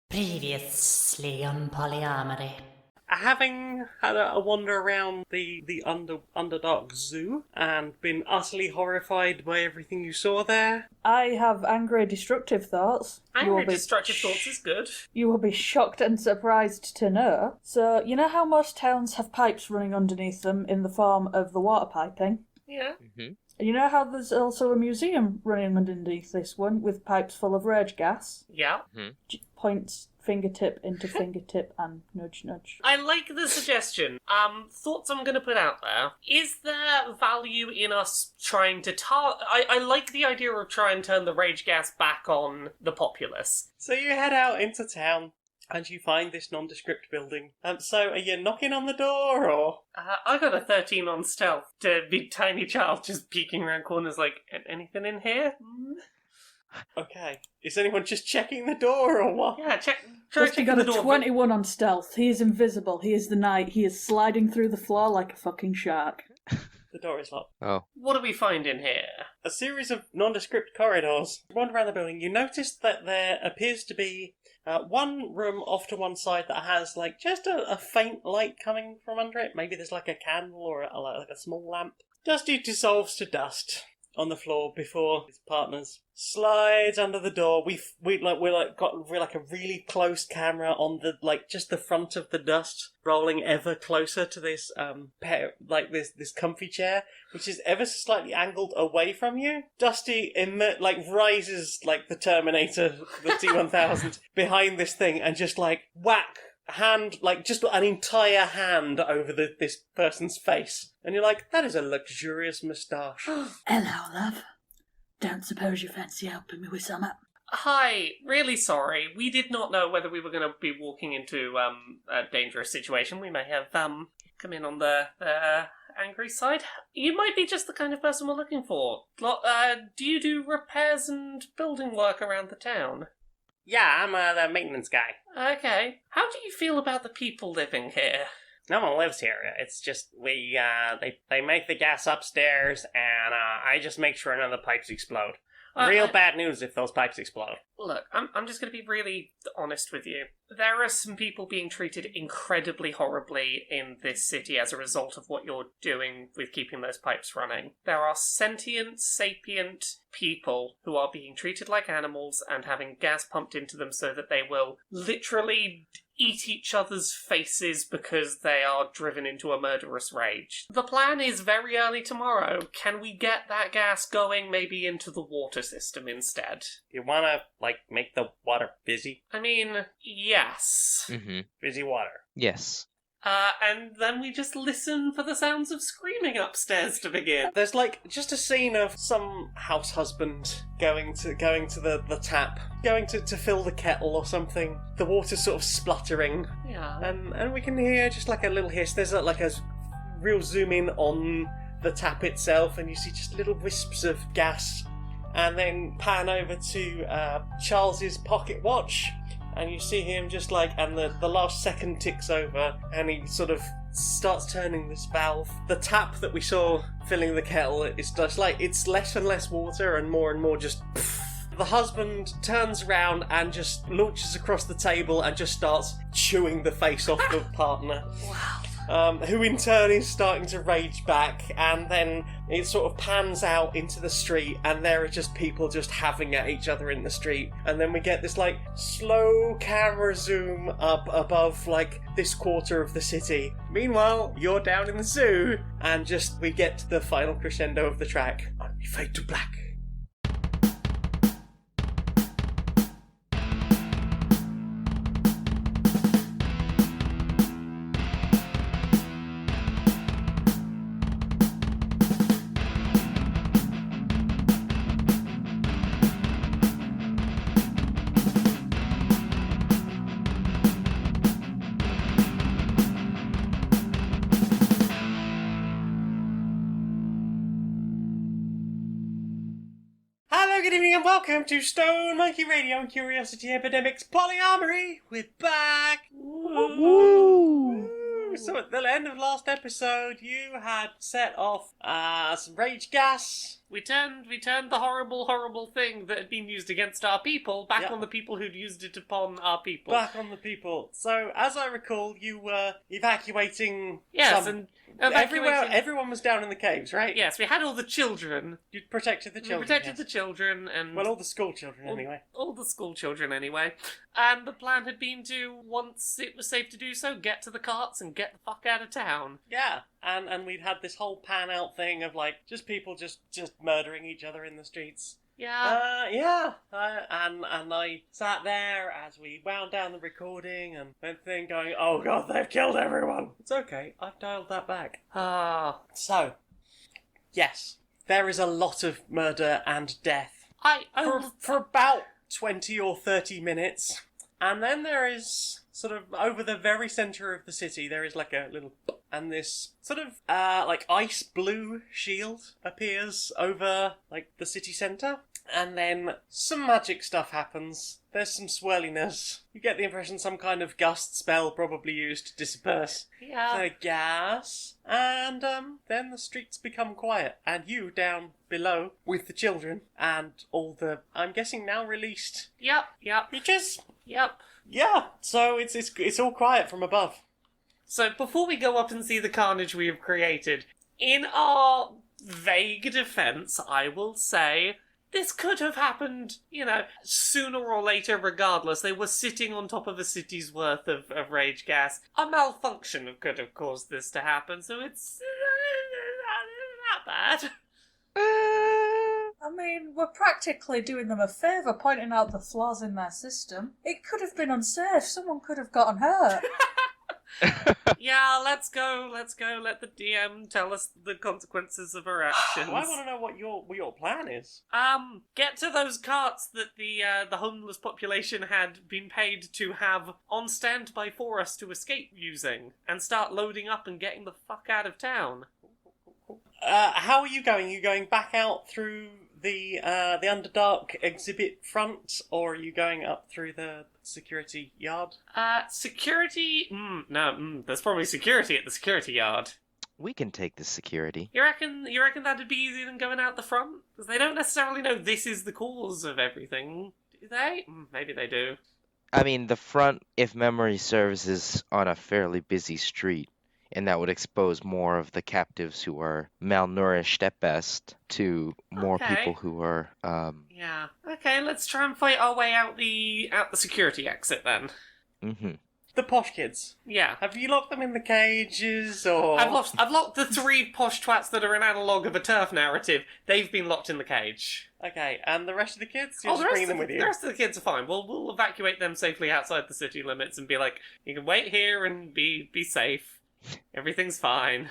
Previously on PolyArmoury. Having had a wander around the Underdark Zoo and been utterly horrified by everything you saw there, I have angry, destructive thoughts. Angry, destructive thoughts is good. You will be shocked and surprised to know. So, you know how most towns have pipes running underneath them in the form of the water piping? Yeah. Mm-hmm. You know how there's also a museum running underneath this one with pipes full of rage gas? Yeah. Points fingertip into fingertip and nudge nudge. I like the suggestion. Thoughts I'm going to put out there. Is there value in us trying to I like the idea of trying to turn the rage gas back on the populace. so you head out into town and you find this nondescript building. So are you knocking on the door or? I got a 13 on stealth to be tiny child just peeking around corners like, anything in here? Okay. Is anyone just checking the door or what? Yeah, try Dusty checking got the a door. 21 on stealth. He is invisible. He is the knight. He is sliding through the floor like a fucking shark. The door is locked. Oh. What do we find in here? A series of nondescript corridors. Wander around the building. You notice that there appears to be one room off to one side that has like just a faint light coming from under it. Maybe there's like a candle or like a small lamp. Dusty dissolves to dust on the floor before his partners slides under the door. We're like a really close camera on the just the front of the dust, rolling ever closer to this this comfy chair, which is ever so slightly angled away from you. Dusty rises like the Terminator, the T-1000, behind this thing and just whack hand, just an entire hand over this person's face. And you're like, that is a luxurious moustache. Hello, love. Don't suppose you fancy helping me with something? Hi, really sorry. We did not know whether we were going to be walking into a dangerous situation. We may have come in on the angry side. You might be just the kind of person we're looking for. Do you do repairs and building work around the town? Yeah, I'm the maintenance guy. Okay. How do you feel about the people living here? No one lives here. It's just they make the gas upstairs, and I just make sure none of the pipes explode. Real bad news if those pipes explode. Look, I'm just going to be really honest with you. There are some people being treated incredibly horribly in this city as a result of what you're doing with keeping those pipes running. There are sentient, sapient people who are being treated like animals and having gas pumped into them so that they will literally eat each other's faces because they are driven into a murderous rage. The plan is very early tomorrow. Can we get that gas going maybe into the water system instead? You wanna, make the water busy? I mean, yes. Mm-hmm. Busy water. Yes. And then we just listen for the sounds of screaming upstairs to begin. There's just a scene of some house husband going to the tap, going to fill the kettle or something. The water's sort of spluttering. Yeah. And we can hear just a little hiss. There's a real zoom in on the tap itself, and you see just little wisps of gas. And then pan over to Charles's pocket watch, and you see him and the last second ticks over, and he sort of starts turning this valve. The tap that we saw filling the kettle is just it's less and less water and more just pff. The husband turns around and just launches across the table and just starts chewing the face off the partner. Wow. Who in turn is starting to rage back, and then it sort of pans out into the street, and there are just people just having at each other in the street, and then we get this slow camera zoom up above this quarter of the city. Meanwhile, you're down in the zoo, and we get to the final crescendo of the track, and we fade to black. Good evening and welcome to Stone Monkey Radio and Curiosity Epidemic's PolyArmoury. We're back! Woo! So at the end of last episode, you had set off some rage gas We turned the horrible, horrible thing that had been used against our people back Yep. on the people who'd used it upon our people. Back on the people. So, as I recall, you were evacuating. Yes, some... and evacuating... Everyone was down in the caves, right? Yes, we had all the children. You protected the children. We protected yes. the children, and... Well, all the school children, anyway. All the school children, anyway. And the plan had been to, once it was safe to do so, get to the carts and get the fuck out of town. Yeah, and we'd had this whole pan-out thing of, like, just people just murdering each other in the streets. Yeah. And I sat there as we wound down the recording and went thing going, oh god, they've killed everyone. It's okay, I've dialed that back. So, yes, there is a lot of murder and death. For about 20 or 30 minutes. And then there is, sort of, over the very centre of the city, there is like a little... And this sort of, like, ice blue shield appears over, like, the city centre. And then some magic stuff happens. There's some swirliness. You get the impression some kind of gust spell probably used to disperse the gas. And then the streets become quiet. And you down below with the children and all the, I'm guessing now released Yep. creatures. Yep. Yeah, so it's all quiet from above. So before we go up and see the carnage we have created, in our vague defence, I will say... This could have happened, sooner or later regardless. They were sitting on top of a city's worth of rage gas. A malfunction could have caused this to happen, so it's not bad. I mean, we're practically doing them a favour pointing out the flaws in their system. It could have been unsafe. Someone could have gotten hurt. Yeah, let's go. Let the DM tell us the consequences of our actions. I want to know what your plan is. Get to those carts that the homeless population had been paid to have on standby for us to escape using, and start loading up and getting the fuck out of town. How are you going? Are you going back out through the Underdark exhibit front, or are you going up through the security yard? Security? No, there's probably security at the security yard. We can take the security. You reckon that'd be easier than going out the front? Because they don't necessarily know this is the cause of everything, do they? Maybe they do. I mean, the front, if memory serves, is on a fairly busy street, and that would expose more of the captives who are malnourished at best to more people who are, Yeah. Okay, let's try and fight our way out the security exit then. Mm-hmm. The posh kids. Yeah. Have you locked them in the cages, or...? I've locked the 3 posh twats that are an analogue of a turf narrative. They've been locked in the cage. Okay, and the rest of the kids? You're just bringing them with you? The rest of the kids are fine. We'll evacuate them safely outside the city limits and be like, you can wait here and be safe. Everything's fine.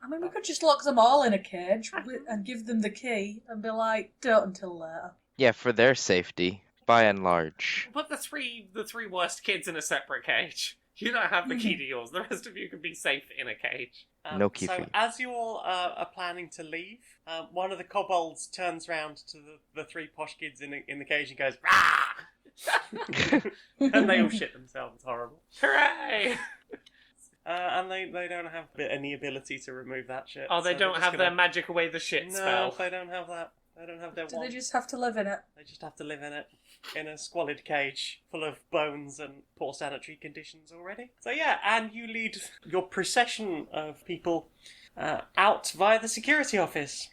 I mean, we could just lock them all in a cage and give them the key and be like, don't until later. Yeah, for their safety, by and large. Put the three worst kids in a separate cage. You don't have the key to yours. The rest of you can be safe in a cage. No key So, for you. as you all are planning to leave, one of the kobolds turns round to the 3 posh kids in the cage and goes, "Rah!" And they all shit themselves. It's horrible. Hooray! And they don't have any ability to remove that shit. Oh, they so don't they're have just their gonna... magic away the shit No, spell. they don't have that. They don't have their Do wand. they just have to live in it? They just have to live in it. In a squalid cage full of bones and poor sanitary conditions already. So yeah, and you lead your procession of people out via the security office.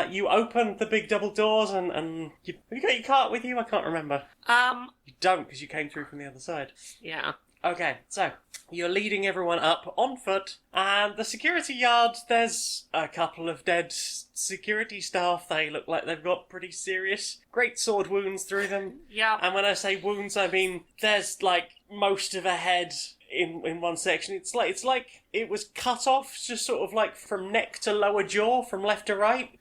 You open the big double doors and have you got your cart with you? I can't remember. You don't, because you came through from the other side. Yeah. Okay, so you're leading everyone up on foot, and the security yard, there's a couple of dead security staff. They look like they've got pretty serious great sword wounds through them. Yeah. And when I say wounds, I mean there's like most of a head in one section. It's like it was cut off, just sort of like from neck to lower jaw, from left to right.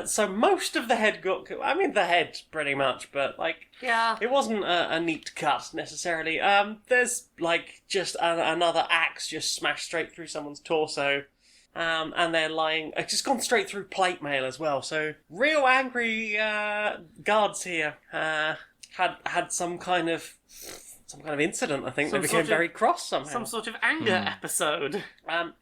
So most of the head got... I mean, the head, pretty much, but, like... Yeah. It wasn't a neat cut, necessarily. There's, like, just another axe just smashed straight through someone's torso. And they're lying... It's just gone straight through plate mail as well, so... Real angry guards here had some kind of some kind of incident. I think Some they became sort of- very cross somehow. Some sort of anger episode.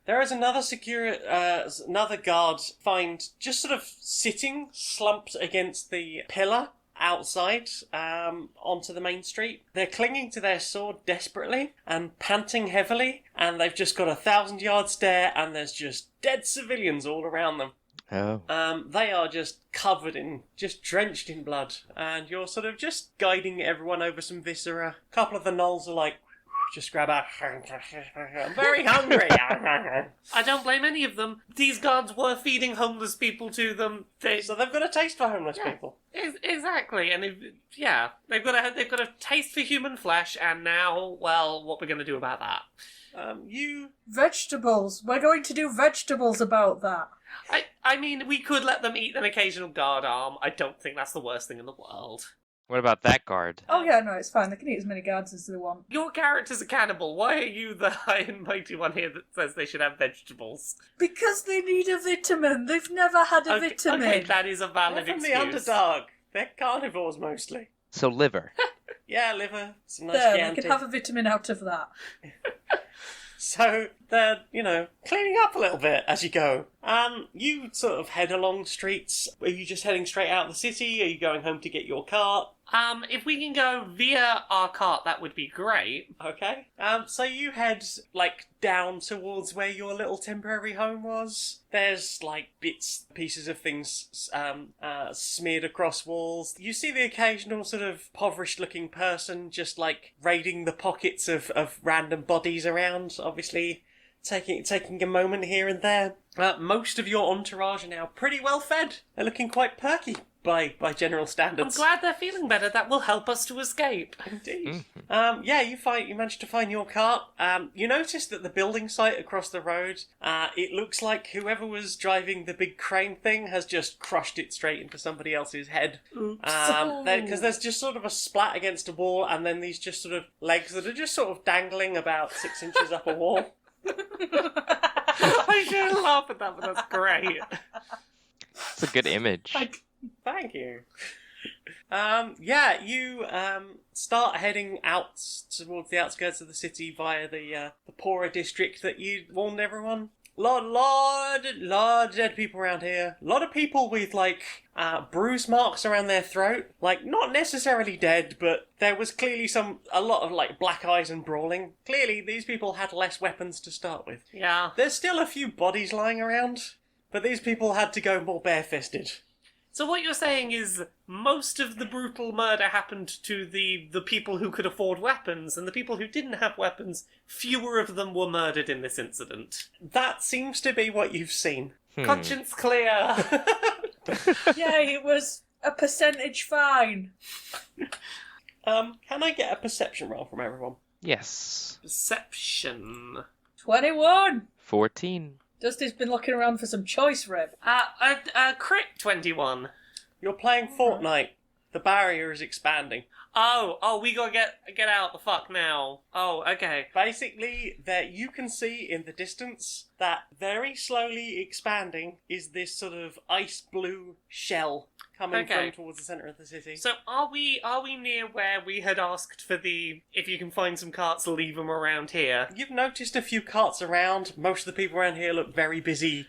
There is another guard find just sort of sitting slumped against the pillar outside onto the main street. They're clinging to their sword desperately and panting heavily, and they've just got a 1,000-yard stare, and there's just dead civilians all around them. Oh. They are just covered in, just drenched in blood, and you're sort of just guiding everyone over some viscera. A couple of the gnolls are like, just grab a... I'm very hungry. I don't blame any of them. These guards were feeding homeless people to them. So they've got a taste for homeless people. Exactly, and they've got a taste for human flesh, and now, well, what we're going to do about that? Vegetables. We're going to do vegetables about that. I mean, we could let them eat an occasional guard arm. I don't think that's the worst thing in the world. What about that guard? Oh yeah, no, it's fine. They can eat as many guards as they want. Your character's a cannibal. Why are you the high and mighty one here that says they should have vegetables? Because they need a vitamin. They've never had a vitamin. Okay, that is a They're valid from excuse. the underdog. They're carnivores mostly. So liver. Yeah, liver. Some nice There, Chianti. they can have a vitamin out of that. So they're, cleaning up a little bit as you go. You sort of head along streets. Are you just heading straight out of the city? Are you going home to get your cart? If we can go via our cart, that would be great. Okay. So you head, down towards where your little temporary home was. There's, pieces of things smeared across walls. You see the occasional sort of impoverished-looking person just, raiding the pockets of random bodies around, obviously taking a moment here and there. Most of your entourage are now pretty well fed. They're looking quite perky by general I'm standards. glad they're feeling better. That will help us to escape. Indeed. You managed to find your cart. You notice that the building site across the road, it looks like whoever was driving the big crane thing has just crushed it straight into somebody else's head. Because there's just sort of a splat against a wall, and then these just sort of legs that are just sort of dangling about 6 inches up a wall. I shouldn't laugh at that, but that's great. It's a good image. Thank you. You start heading out towards the outskirts of the city via the poorer district that you warned everyone. Lot of dead people around here. A lot of people with bruise marks around their throat. Not necessarily dead, but there was clearly a lot of black eyes and brawling. Clearly, these people had less weapons to start with. Yeah. There's still a few bodies lying around, but these people had to go more barefisted. So what you're saying is most of the brutal murder happened to the people who could afford weapons, and the people who didn't have weapons, fewer of them were murdered in this incident. That seems to be what you've seen. Conscience clear. Yeah, it was a percentage fine. Can I get a perception roll from everyone? Yes. Perception. 21. 14. Dusty's been looking around for some choice rib. Crit 21. You're playing Fortnite. The barrier is expanding. Oh, we gotta get out the fuck now. Oh, okay. Basically, that you can see in the distance that very slowly expanding is this sort of ice blue shell coming from towards the centre of the city. So are we near where we had asked for if you can find some carts, leave them around here? You've noticed a few carts around. Most of the people around here look very busy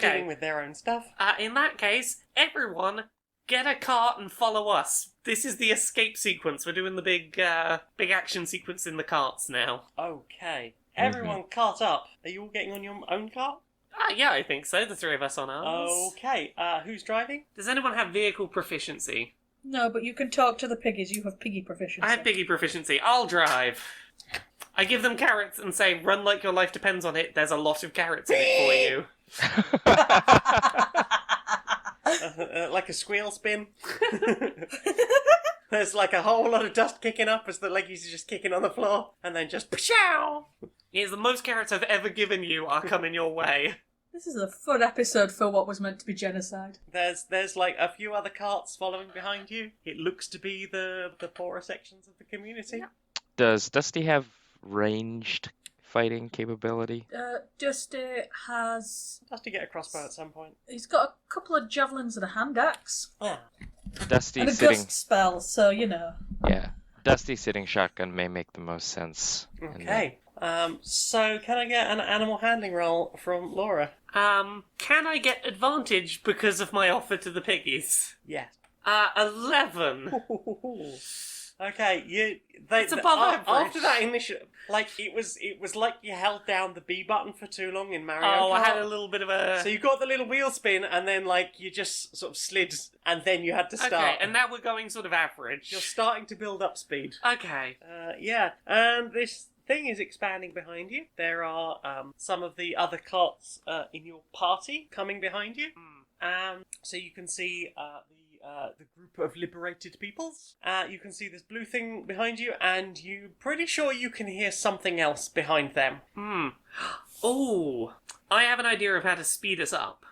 dealing with their own stuff. In that case, everyone, get a cart and follow us. This is the escape sequence. We're doing the big action sequence in the carts now. Okay. Everyone cart up. Are you all getting on your own cart? Yeah, I think so. The three of us on ours. Okay. Who's driving? Does anyone have vehicle proficiency? No, but you can talk to the piggies. You have piggy proficiency. I have piggy proficiency. I'll drive. I give them carrots and say, run like your life depends on it. There's a lot of carrots in it for you. Like a squeal spin. There's a whole lot of dust kicking up as the leggies are just kicking on the floor, and then just pshow! Yes, the most carrots I've ever given you are coming your way. This is a fun episode for what was meant to be genocide. There's a few other carts following behind you. It looks to be the poorer sections of the community. Yeah. Does Dusty have ranged fighting capability? Dusty has... Has to get a crossbow at some point. He's got a couple of javelins and a hand axe. Yeah. Dusty And a sitting. gust spell, so, Yeah. Dusty sitting shotgun may make the most sense. in that. Okay. So can I get an animal handling roll from Laura? Can I get advantage because of my offer to the piggies? Yes. 11. Okay, It's above average. After that initial, it was like you held down the B button for too long in Mario Kart. Oh, I had a little bit of a... So you got the little wheel spin, and then you just sort of slid, and then you had to start. Okay, and now we're going sort of average. You're starting to build up speed. Okay. Yeah, and this thing is expanding behind you. There are some of the other carts in your party coming behind you. So you can see the group of liberated peoples. You can see this blue thing behind you, and you're pretty sure you can hear something else behind them. Oh, I have an idea of how to speed us up.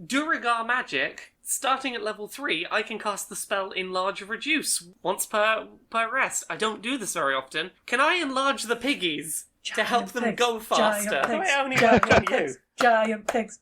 Duragar magic. Starting at level 3, I can cast the spell Enlarge or Reduce once per rest. I don't do this very often. Can I enlarge the piggies to help them go faster? Giant pigs.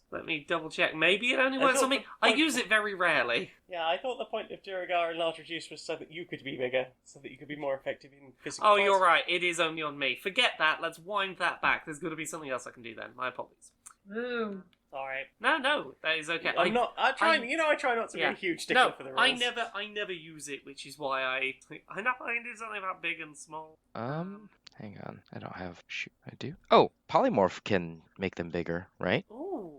Let me double check. Maybe it only works on me. I use it very rarely. Yeah, I thought the point of Duragar and Large Reduce was so that you could be bigger, so that you could be more effective in physical Oh, fights. you're right. It is only on me. Forget that. Let's wind that back. There's got to be something else I can do then. My apologies. Ooh. Alright. No, that is okay. I try not to be a huge stickler for the rules. I never use it, which is why I know I can do something about big and small. Hang on. I don't have... Shoot, I do? Oh, polymorph can make them bigger, right? Ooh.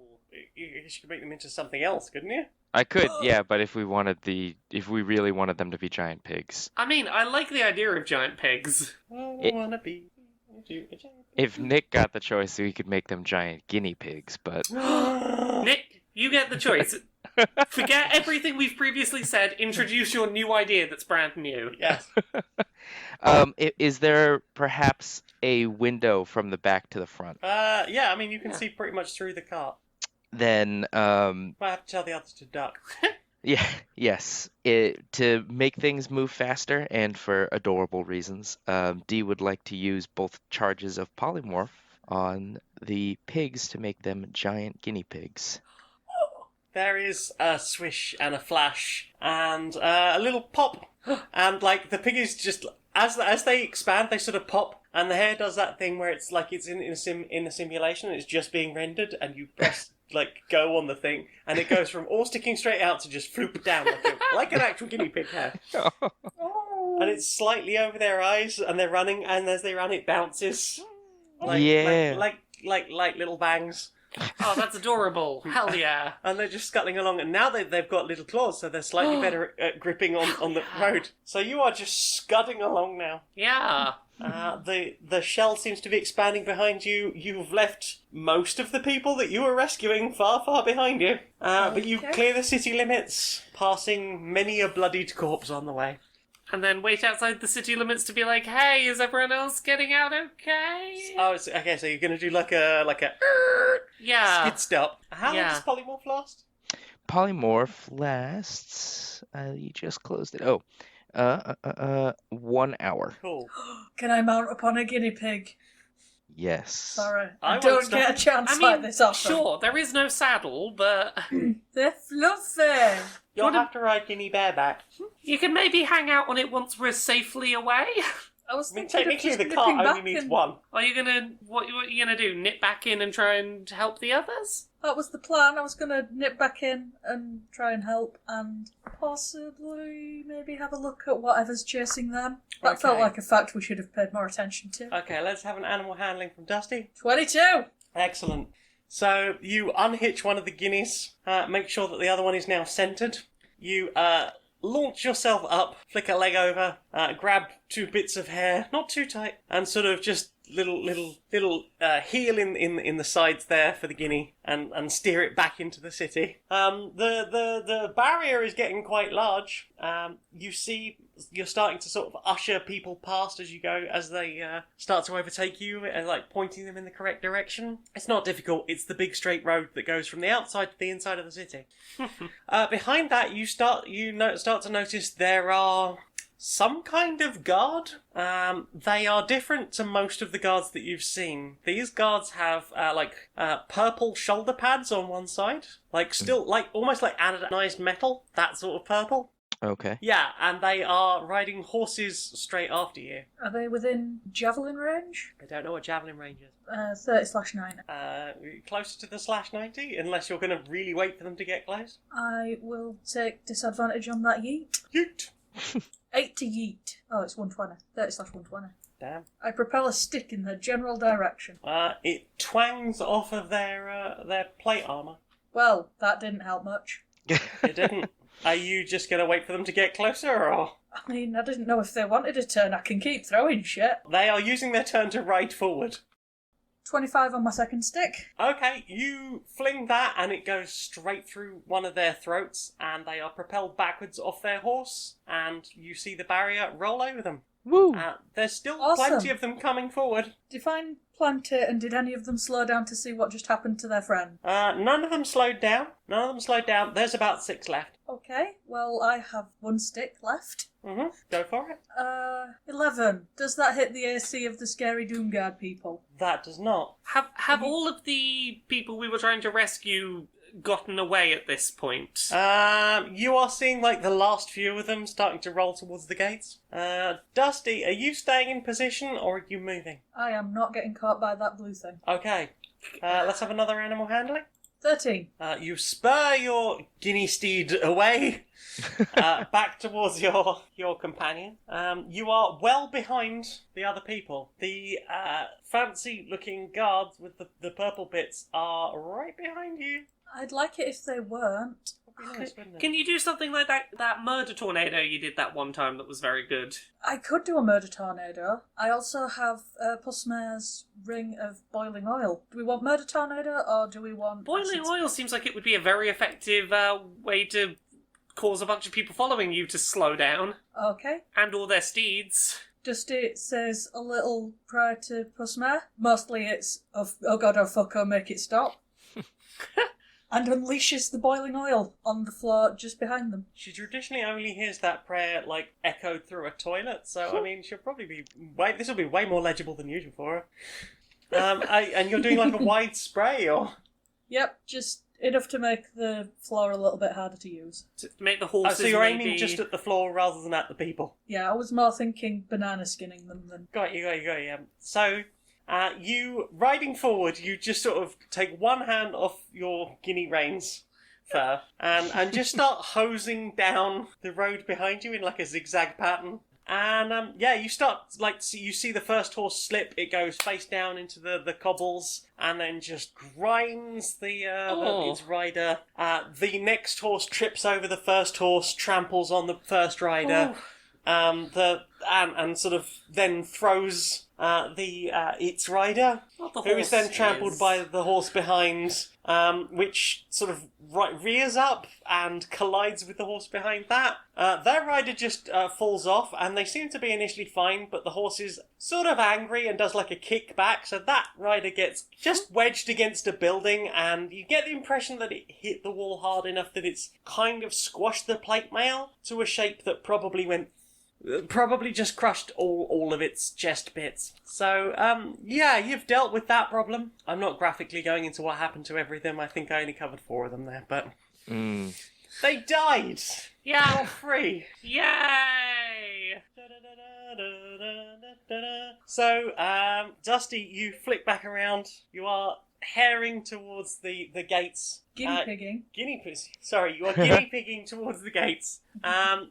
You could make them into something else, couldn't you? I could, yeah, but if we really wanted them to be giant pigs. I mean, I like the idea of giant pigs. I wanna be a giant pig. If Nick got the choice, we could make them giant guinea pigs, but... Nick, you get the choice. Forget everything we've previously said. Introduce your new idea that's brand new. Yes. Is there perhaps a window from the back to the front? Yeah, I mean, you can see pretty much through the cart. Then, Might have to tell the others to duck. yes. To make things move faster and for adorable reasons, Dee would like to use both charges of polymorph on the pigs to make them giant guinea pigs. There is a swish and a flash and a little pop, and the piggies just as they expand, they sort of pop, and the hair does that thing where it's like it's in a simulation, and it's just being rendered, and you press go on the thing, and it goes from all sticking straight out to just floop down like an actual guinea pig hair. And it's slightly over their eyes, and they're running, and as they run, it bounces. Like little bangs. Oh, that's adorable. Hell yeah. And they're just scuttling along, and now they've got little claws, so they're slightly better at gripping on the road. So you are just scudding along now. Yeah. The shell seems to be expanding behind you. You've left most of the people that you were rescuing far, far behind you. But you clear the city limits, passing many a bloodied corpse on the way. And then wait outside the city limits to be like, hey, is everyone else getting out okay? Oh, okay, so you're going to do like a Yeah. skid stop. How long does polymorph last? Polymorph lasts... you just closed it. 1 hour. Cool. Can I mount upon a guinea pig? Yes. Sorry, I I won't don't stop. get a chance I mean, like this often. sure, there is no saddle, but They're fluffy. You'll have to ride Guinea bareback. you can maybe hang out on it once we're safely away. I was I mean, thinking of technically just the nipping cart only back needs in. one. Are you gonna what are you gonna do? Nip back in and try and help the others? That was the plan. I was going to nip back in and try and help and possibly maybe have a look at whatever's chasing them. That felt Okay. like a fact we should have paid more attention to. Okay, let's have an animal handling from Dusty. 22! Excellent. So you unhitch one of the guineas, make sure that the other one is now centered. You launch yourself up, flick a leg over, grab 2 bits of hair, not too tight, and sort of just little heel in the sides there for the guinea, and steer it back into the city. The barrier is getting quite large. You see, you're starting to sort of usher people past as you go, as they start to overtake you, and pointing them in the correct direction. It's not difficult. It's the big straight road that goes from the outside to the inside of the city. Behind that, you start to notice there are some kind of guard. They are different to most of the guards that you've seen. These guards have purple shoulder pads on one side, almost like anodized metal, that sort of purple. Okay. Yeah, and they are riding horses straight after you. Are they within javelin range? I don't know what javelin range is. 30/9. Closer to the /90, unless you're going to really wait for them to get close. I will take disadvantage on that yeet. Yeet! 8 to yeet. Oh, it's 120. 30/120. Damn. I propel a stick in their general direction. It twangs off of their plate armour. Well, that didn't help much. It didn't. Are you just going to wait for them to get closer, or...? I mean, I didn't know if they wanted a turn. I can keep throwing shit. They are using their turn to ride forward. 25 on my second stick. Okay, you fling that and it goes straight through one of their throats and they are propelled backwards off their horse and you see the barrier roll over them. Woo! There's still Awesome. plenty of them coming forward. Define plant it, and did any of them slow down to see what just happened to their friend? None of them slowed down. There's about 6 left. Okay, well, I have 1 stick left. Go for it. 11. Does that hit the AC of the scary Doomguard people? That does not. Have all of the people we were trying to rescue gotten away at this point? You are seeing like the last few of them starting to roll towards the gates. Dusty, are you staying in position or are you moving? I am not getting caught by that blue thing. Okay. Let's have another animal handling. 13. You spur your Guinea steed away, back towards your companion. You are well behind the other people. The fancy-looking guards with the purple bits are right behind you. I'd like it if they weren't. Would be nice, wouldn't it? Can you do something like that murder tornado you did that one time that was very good? I could do a murder tornado. I also have Pussmare's ring of boiling oil. Do we want murder tornado or do we want... Boiling acid? oil seems like it would be a very effective way to cause a bunch of people following you to slow down. Okay. And all their steeds. Dusty says a little prayer to Pussmare. Mostly it's, oh god, oh fuck, oh make it stop. And unleashes the boiling oil on the floor just behind them. She traditionally only hears that prayer, like, echoed through a toilet, so, I mean, she'll probably be... This will be way more legible than usual for her. And you're doing, like, a wide spray, or...? Yep, just enough to make the floor a little bit harder to use. To make the horses So you're maybe... aiming just at the floor rather than at the people? Yeah, I was more thinking banana skinning them than... Got you. So... you, riding forward, you just sort of take one hand off your guinea reins fur and just start hosing down the road behind you in like a zigzag pattern. And you start, you see the first horse slip, it goes face down into the cobbles and then just grinds its rider. The next horse trips over the first horse, tramples on the first rider. And sort of then throws its rider, who is then trampled by the horse behind, which sort of rears up and collides with the horse behind that. Their rider just falls off, and they seem to be initially fine, but the horse is sort of angry and does like a kick back, so that rider gets just wedged against a building, and you get the impression that it hit the wall hard enough that it's kind of squashed the plate mail to a shape that probably just crushed all of its chest bits. So, you've dealt with that problem. I'm not graphically going into what happened to every of them. I think I only covered 4 of them there, but... They died! Yeah! You're free! Yay! So, Dusty, you flick back around. You are herring towards the gates. Guinea pigging. You are guinea pigging towards the gates.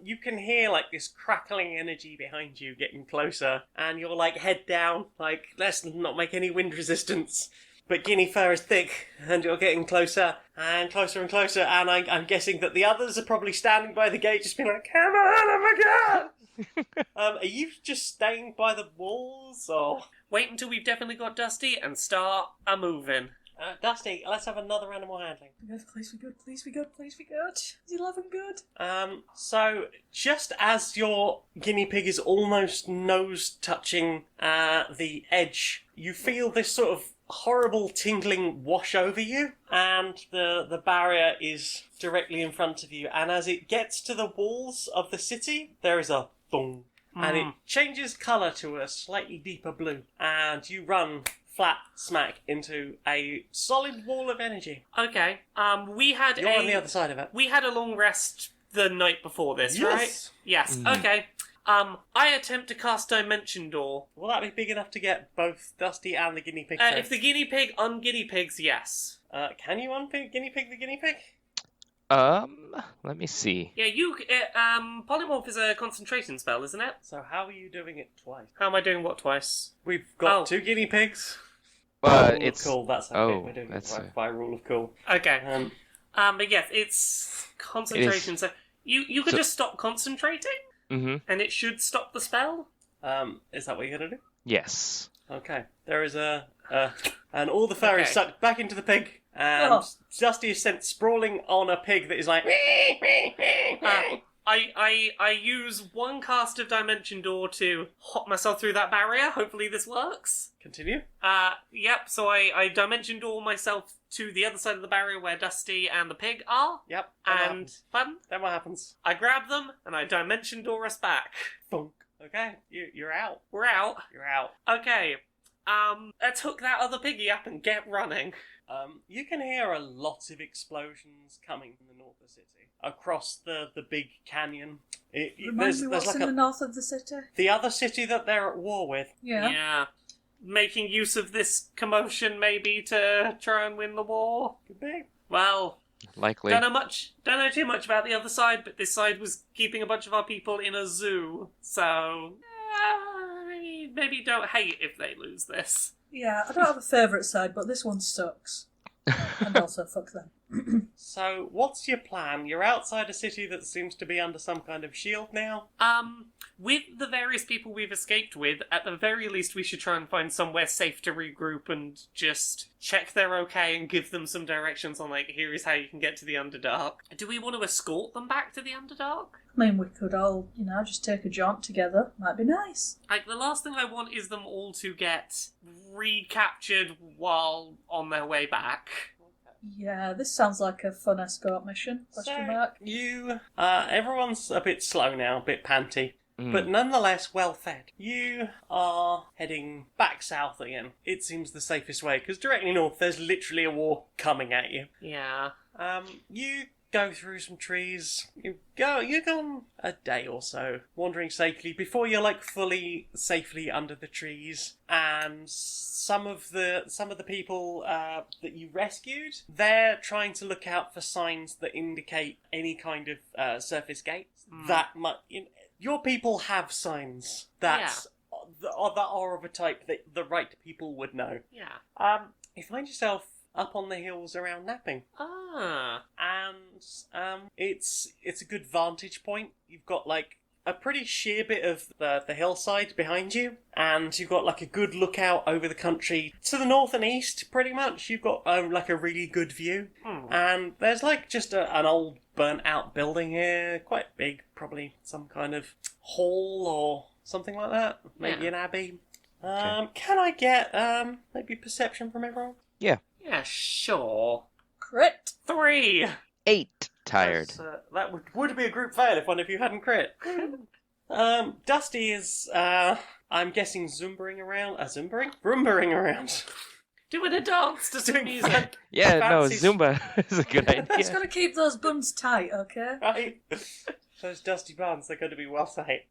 You can hear like this crackling energy behind you getting closer, and you're like head down, like let's not make any wind resistance. But guinea fur is thick, and you're getting closer and closer and closer, and I'm guessing that the others are probably standing by the gate just being like, come on, oh my god! Are you just staying by the walls, or...? Wait until we've definitely got Dusty and start a-moving. Dusty, let's have another animal handling. Please be good, please be good, please be good. Is 11 good? So, just as your guinea pig is almost nose-touching the edge, you feel this sort of horrible tingling wash over you, and the barrier is directly in front of you, and as it gets to the walls of the city, there is a boom, and it changes colour to a slightly deeper blue, and you run flat smack into a solid wall of energy. Okay. You're on the other side of it. We had a long rest the night before this, right? Yes. Mhm. Okay. I attempt to cast Dimension Door. Will that be big enough to get both Dusty and the guinea pig? If the guinea pig guinea pigs, yes. Can you guinea pig the guinea pig? Let me see. Yeah, Polymorph is a concentration spell, isn't it? So how are you doing it twice? How am I doing what twice? We've got Oh. 2 guinea pigs. But Rule it's of cool. That's okay. oh, We're doing that's it by rule of cool. Okay. But yes, it's concentration. So you could So- just stop concentrating, and it should stop the spell. Is that what you're gonna do? yes. Okay. There is and all the fur is Okay. sucked back into the pig, and Oh. Dusty is sent sprawling on a pig that is like. I use one cast of Dimension Door to hop myself through that barrier. Hopefully this works. Continue. Yep, so I Dimension Door myself to the other side of the barrier where Dusty and the pig are. Yep. And, pardon? Then what happens? I grab them and I Dimension Door us back. Funk. Okay. You're out. We're out. You're out. Okay, let's hook that other piggy up and get running. You can hear a lot of explosions coming from the north of the city. Across the big canyon. Remind me what's in the north of the city? the other city that they're at war with. Yeah. Making use of this commotion maybe to try and win the war. Could be. Well, Likely. don't know too much about the other side, but this side was keeping a bunch of our people in a zoo. So, maybe don't hate if they lose this. Yeah, I don't have a favourite side, but this one sucks. And also, fuck them. So, what's your plan? You're outside a city that seems to be under some kind of shield now. With the various people we've escaped with, at the very least we should try and find somewhere safe to regroup and just check they're okay and give them some directions on, like, here is how you can get to the Underdark. Do we want to escort them back to the Underdark? I mean, we could all, just take a jaunt together. Might be nice. Like, the last thing I want is them all to get recaptured while on their way back. Yeah, this sounds like a fun escort mission. Question mark. Everyone's a bit slow now, a bit panty. Mm. But nonetheless well fed. You are heading back south again. It seems the safest way, because directly north there's literally a war coming at you. Yeah. You go through some trees. You've gone a day or so wandering safely before you're like fully safely under the trees. And some of the people that you rescued, they're trying to look out for signs that indicate any kind of surface gates. That much. Your people have signs that are of a type that the right people would know. Yeah. You find yourself up on the hills around Napping. Ah. And it's a good vantage point. You've got like a pretty sheer bit of the hillside behind you, and you've got like a good lookout over the country to the north and east. Pretty much, you've got like a really good view, and there's like just an old burnt out building here, quite big, probably some kind of hall or something like that. Maybe an abbey. Can I get maybe perception from everyone? Yeah. Yeah, sure. Crit. 3! 8. Tired. That would be a group fail if one of you hadn't crit. Dusty is, I'm guessing, zumbering around. Doing a dance to some Doing music. Yeah, no, fancy- Zumba is a good Just idea. gotta keep those buns tight, okay? Right? Those dusty buns, they're going to be well tight.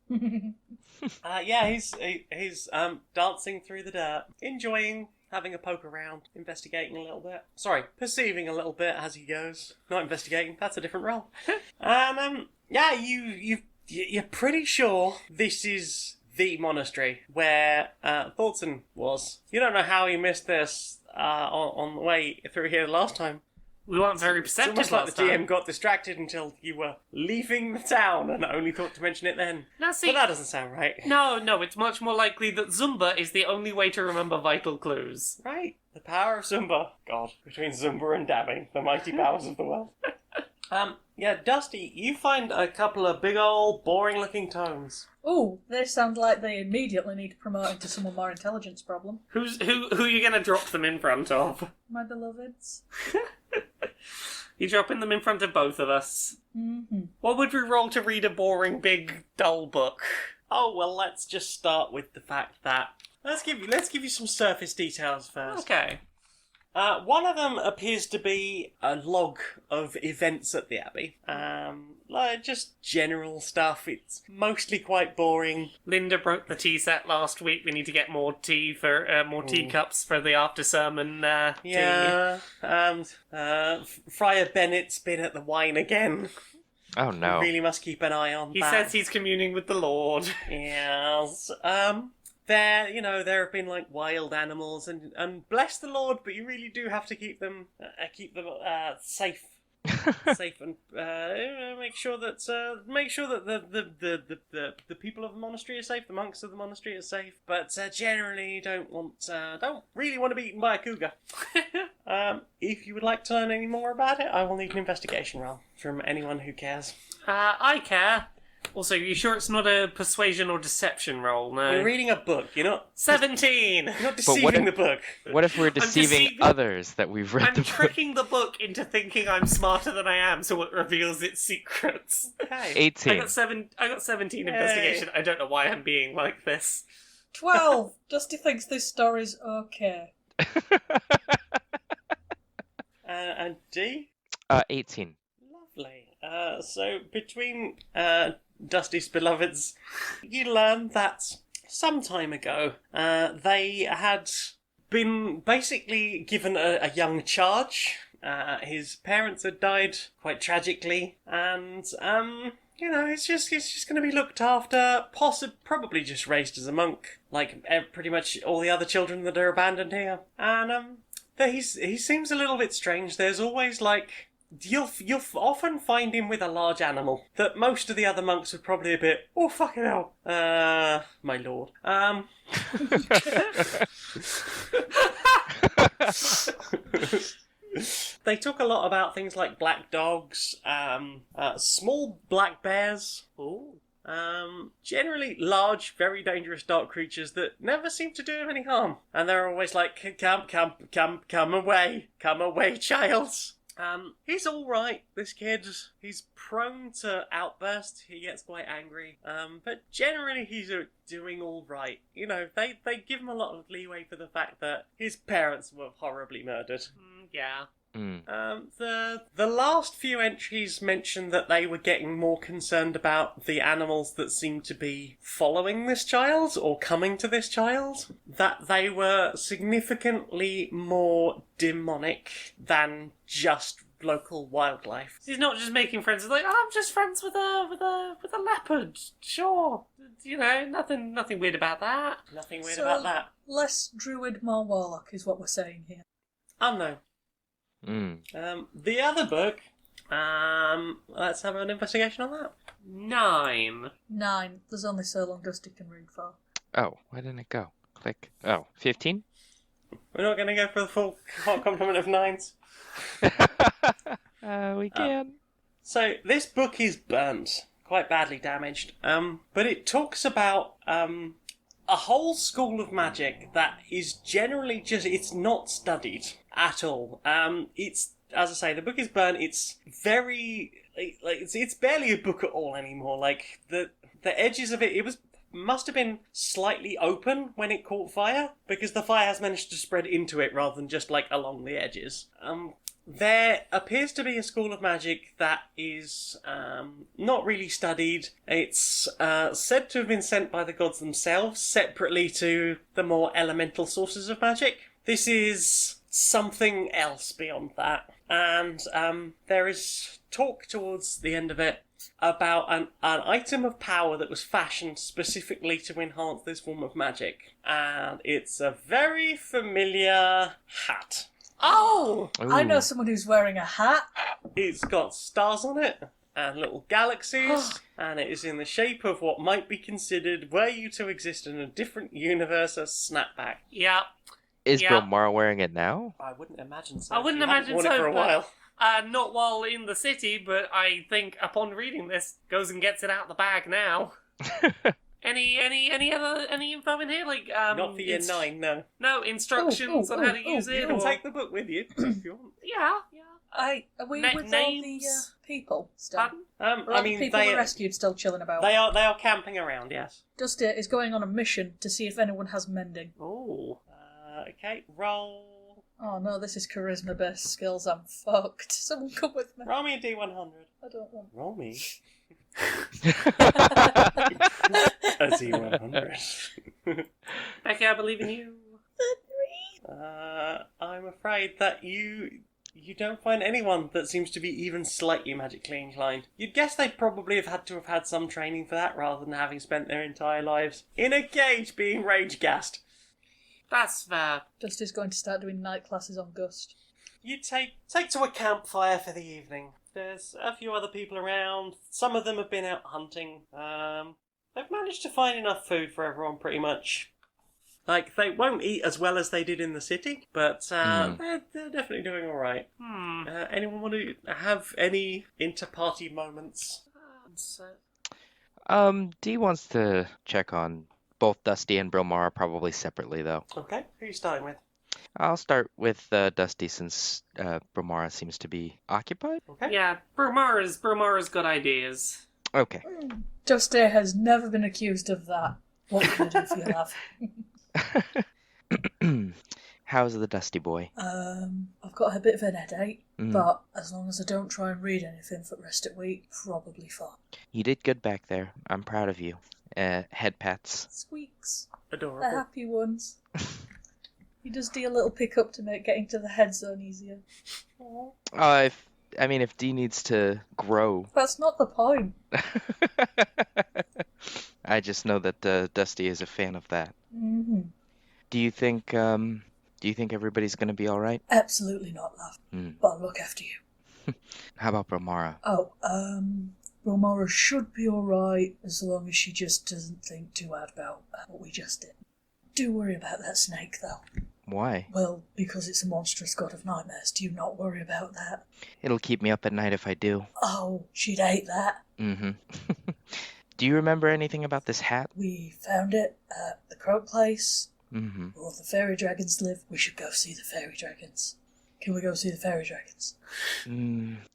He's dancing through the dirt, enjoying having a poke around, investigating a little bit. Sorry, perceiving a little bit as he goes. Not investigating, that's a different role. And, you're pretty sure this is the monastery where Thornton was. You don't know how he missed this on the way through here last time. We weren't very It's perceptive almost like last the GM time. got distracted until you were leaving the town and only thought to mention it then. Now see, But that doesn't sound right. no, it's much more likely that Zumba is the only way to remember vital clues. Right. The power of Zumba. God, between Zumba and dabbing, the mighty powers of the world. Dusty, you find a couple of big old boring-looking tomes. Ooh, they sound like they immediately need to promote into someone more intelligence problem. Who are you gonna drop them in front of? My beloveds. You're dropping them in front of both of us. Mm-hmm. What would we roll to read a boring, big, dull book? Oh, well, let's just start with the fact that... Let's give you some surface details first. Okay. One of them appears to be a log of events at the Abbey. Like just general stuff. It's mostly quite boring. Linda broke the tea set last week. We need to get more tea for more teacups for the after sermon tea. Yeah. Friar Bennett's been at the wine again. Oh no. We really must keep an eye on He that. says he's communing with the Lord. Yes. There have been like wild animals, and bless the Lord, but you really do have to keep them safe, safe, and make sure that the people of the monastery are safe, the monks of the monastery are safe. But generally, don't really want to be eaten by a cougar. If you would like to learn any more about it, I will need an investigation roll from anyone who cares. I care. Also, you sure it's not a persuasion or deception roll? No. You're reading a book. You're not 17. You're not deceiving the book. What if we're deceiving deceiving- others that we've read I'm the book? tricking the book into thinking I'm smarter than I am, so it reveals its secrets. Okay. 18. I got 17 Yay. investigation. I don't know why I'm being like this. 12. Dusty thinks this story's okay. And D? 18. Lovely. So between Dusty's beloveds, you learn that some time ago they had been basically given a young charge. His parents had died quite tragically, and he's just going to be looked after, probably just raised as a monk, like pretty much all the other children that are abandoned here. And he seems a little bit strange. There's always like. You'll often find him with a large animal that most of the other monks would probably a bit, oh fucking hell, my lord. They talk a lot about things like black dogs, small black bears. Ooh. Generally large, very dangerous dark creatures that never seem to do him any harm. And they're always like, come away, child. He's alright, this kid. He's prone to outbursts. He gets quite angry. But generally he's doing alright. You know, they give him a lot of leeway for the fact that his parents were horribly murdered. Yeah. The last few entries mention that they were getting more concerned about the animals that seemed to be following this child or coming to this child. That they were significantly more demonic than just local wildlife. He's not just making friends. He's like, oh, I'm just friends with a leopard. Sure. You know, nothing weird about that. Nothing weird about that. Less druid, more warlock is what we're saying here. Unknown. The other book, let's have an investigation on that. 9. 9. There's only so long Dusty can read for. Oh, why didn't it go? Click. Oh, 15? We're not going to go for the full hot complement of 9s. We can. So, this book is burnt. Quite badly damaged. But it talks about, a whole school of magic that is generally it's not studied at all. It's, as I say, the book is burnt. It's very, it's barely a book at all anymore. Like, the edges of it must have been slightly open when it caught fire, because the fire has managed to spread into it rather than just, like, along the edges. There appears to be a school of magic that is not really studied. It's said to have been sent by the gods themselves, separately to the more elemental sources of magic. This is something else beyond that. And there is talk towards the end of it about an item of power that was fashioned specifically to enhance this form of magic. And it's a very familiar hat. Oh! I know Ooh. someone who's wearing a hat. It's got stars on it and little galaxies, and it is in the shape of what might be considered, were you to exist in a different universe, a snapback. Yeah. Is Yeah. Brilmara wearing it now? I wouldn't imagine so. I wouldn't You haven't imagine worn so, it for a but- while. Not while in the city, but I think upon reading this, goes and gets it out the bag now. Any info in here? Like, Not for year 9, no. No, instructions on how to use You it? can Or... take the book with you if you want. Yeah. Are we with all the Names? people still? Pardon? Are I all mean, the people they we rescued still chilling about? they are camping around, yes. Dusty is going on a mission to see if anyone has mending. Oh. Okay, roll Oh no, this is charisma-based skills. I'm fucked. Someone come with me. Roll me a D100. I don't want. Roll me a D100. Becky, I believe in you. I'm afraid that you don't find anyone that seems to be even slightly magically inclined. You'd guess they probably have had some training for that rather than having spent their entire lives in a cage being rage gassed. That's fair. Dusty's going to start doing night classes on Gust. You take to a campfire for the evening. There's a few other people around. Some of them have been out hunting. They've managed to find enough food for everyone pretty much. Like, they won't eat as well as they did in the city, but they're definitely doing alright. Anyone want to have any inter-party moments? Dee wants to check on both Dusty and Brilmara, probably separately, though. Okay, who are you starting with? I'll start with Dusty since Brilmara seems to be occupied. Okay. Yeah, Brilmara's good ideas. Okay. Dusty has never been accused of that. What can I do for you, love? How's the Dusty boy? I've got a bit of an headache, but as long as I don't try and read anything for the rest of the week, probably fine. You did good back there. I'm proud of you. Head pats. Squeaks. Adorable. The happy ones. He does do a little pickup to make getting to the head zone easier. If Dee needs to grow. That's not the point. I just know that Dusty is a fan of that. Mm-hmm. Do you think everybody's gonna be all right? Absolutely not, love. But I'll look after you. How about Brilmara? Brilmara should be alright as long as she just doesn't think too hard about what we just did. Do worry about that snake, though. Why? Well, because it's a monstrous god of nightmares. Do you not worry about that? It'll keep me up at night if I do. Oh, she'd hate that. Mm-hmm. Do you remember anything about this hat? We found it at the Croak place. Mm-hmm. Where all the fairy dragons live. We should go see the fairy dragons. Can we go see the fairy dragons?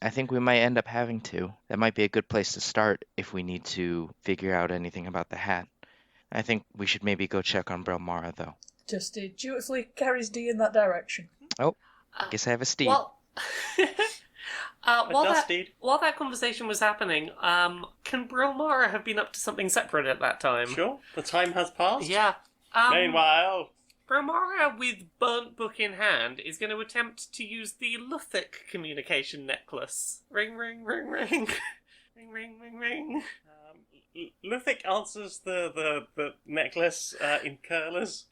I think we might end up having to. That might be a good place to start if we need to figure out anything about the hat. I think we should maybe go check on Brilmara, though. Dusty dutifully carries Dee in that direction. Oh, guess I have a Steed. Well, Steed. while that conversation was happening, can Brilmara have been up to something separate at that time? Sure, the time has passed. Yeah. Meanwhile... Brilmara, with burnt book in hand, is going to attempt to use the Luthic communication necklace. Ring, ring, ring, ring. Ring, ring, ring, ring. Luthic answers the necklace in curlers.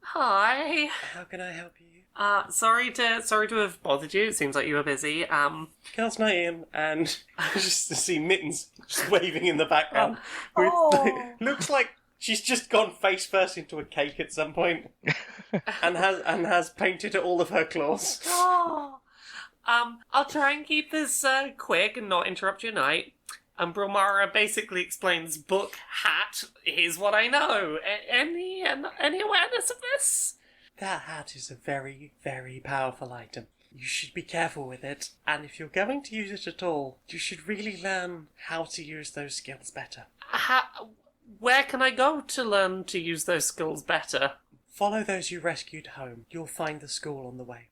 Hi. How can I help you? Sorry to have bothered you. It seems like you were busy. Girls' night in, and just to see Mittens just waving in the background. Looks like she's just gone face first into a cake at some point, and has painted all of her claws. Oh. I'll try and keep this quick and not interrupt your night. And Brilmara basically explains, book, hat, here's what I know. Any awareness of this? That hat is a very, very powerful item. You should be careful with it, and if you're going to use it at all, you should really learn how to use those skills better. Where can I go to learn to use those skills better? Follow those you rescued home. You'll find the school on the way.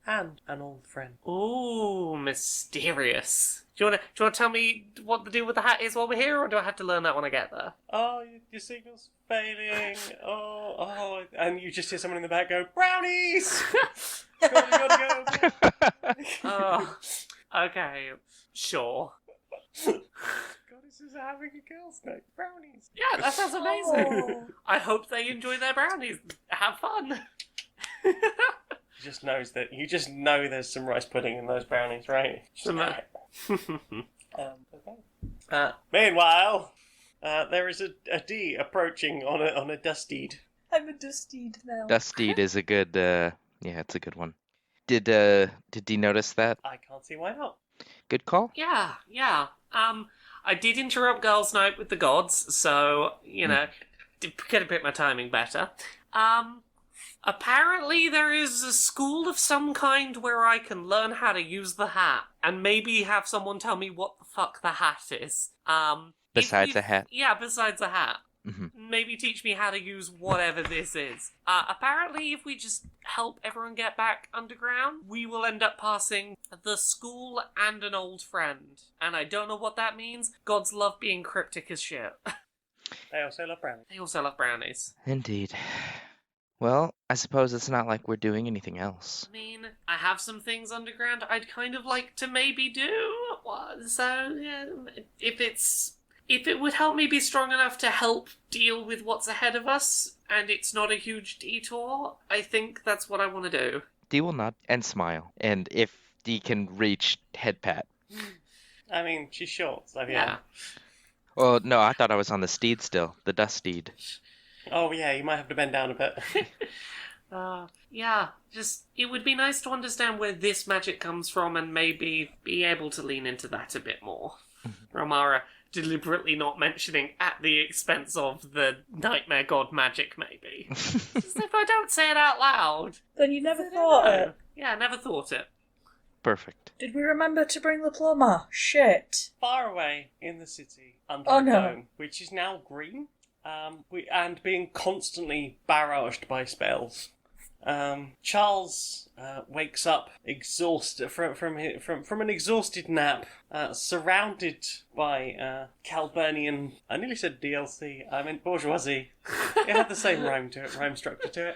And an old friend. Ooh, mysterious. Do you want to tell me what the deal with the hat is while we're here, or do I have to learn that when I get there? Oh, your signal's failing. Oh, and you just hear someone in the back go, brownies! Gotta go. Oh, okay, sure. Goddesses are having a girls' night. Brownies. Yeah, that sounds amazing. I hope they enjoy their brownies. Have fun. You just know there's some rice pudding in those brownies, right? Meanwhile, there is a D approaching on a Dusteed. I'm a Dusteed now. Dusteed is a good, it's a good one. Did Dee notice that? I can't see why not. Good call? Yeah. I did interrupt girls' night with the gods, so, could have picked my timing better. Apparently there is a school of some kind where I can learn how to use the hat, and maybe have someone tell me what the fuck the hat is. Besides a hat? Yeah, besides a hat. Maybe teach me how to use whatever this is. Apparently, if we just help everyone get back underground, we will end up passing the school and an old friend. And I don't know what that means. Gods love being cryptic as shit. They also love brownies. They also love brownies. Indeed. Well, I suppose it's not like we're doing anything else. I mean, I have some things underground I'd kind of like to maybe do. So, yeah, if it would help me be strong enough to help deal with what's ahead of us, and it's not a huge detour, I think that's what I want to do. Dee will nod and smile, and if Dee can reach, head pat. I mean, she's short, so Yeah. Oh, no, I thought I was on the Steed still, the dust Steed. Oh, yeah, you might have to bend down a bit. Yeah, just, it would be nice to understand where this magic comes from and maybe be able to lean into that a bit more. Brilmara deliberately not mentioning at the expense of the nightmare god magic, maybe. Just if I don't say it out loud. Then you never thought it. Yeah, I never thought it. Perfect. Did we remember to bring the plumber? Shit. Far away in the city, under Oh, a no. dome, which is now green, and being constantly barraged by spells. Charles wakes up exhausted from an exhausted nap, surrounded by Calburnian. I nearly said DLC. I meant bourgeoisie. It had the same rhyme structure to it.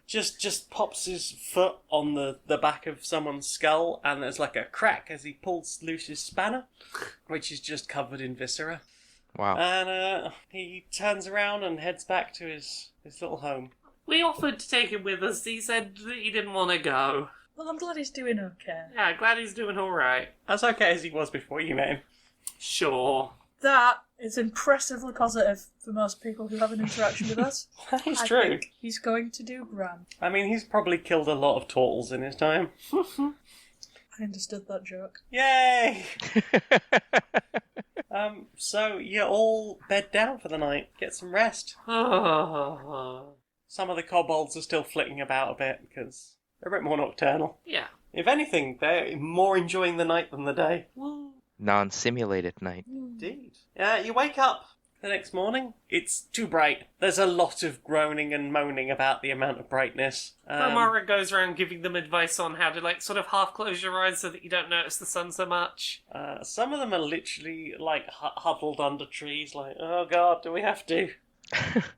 Just pops his foot on the back of someone's skull, and there's like a crack as he pulls loose his spanner, which is just covered in viscera. Wow. And he turns around and heads back to his little home. We offered to take him with us. He said that he didn't want to go. Well, I'm glad he's doing okay. Yeah, glad he's doing alright. As okay as he was before you met him. Sure. That is impressively positive for most people who have an interaction with us. It's I true. think he's going to do grand. I mean, he's probably killed a lot of turtles in his time. I understood that joke. Yay! So you all bed down for the night. Get some rest. Some of the kobolds are still flitting about a bit because they're a bit more nocturnal. Yeah. If anything, they're more enjoying the night than the day. Non-simulated night. Indeed. You wake up the next morning. It's too bright. There's a lot of groaning and moaning about the amount of brightness. Brilmara goes around giving them advice on how to, sort of half close your eyes so that you don't notice the sun so much. Some of them are literally, huddled under trees, oh god, do we have to?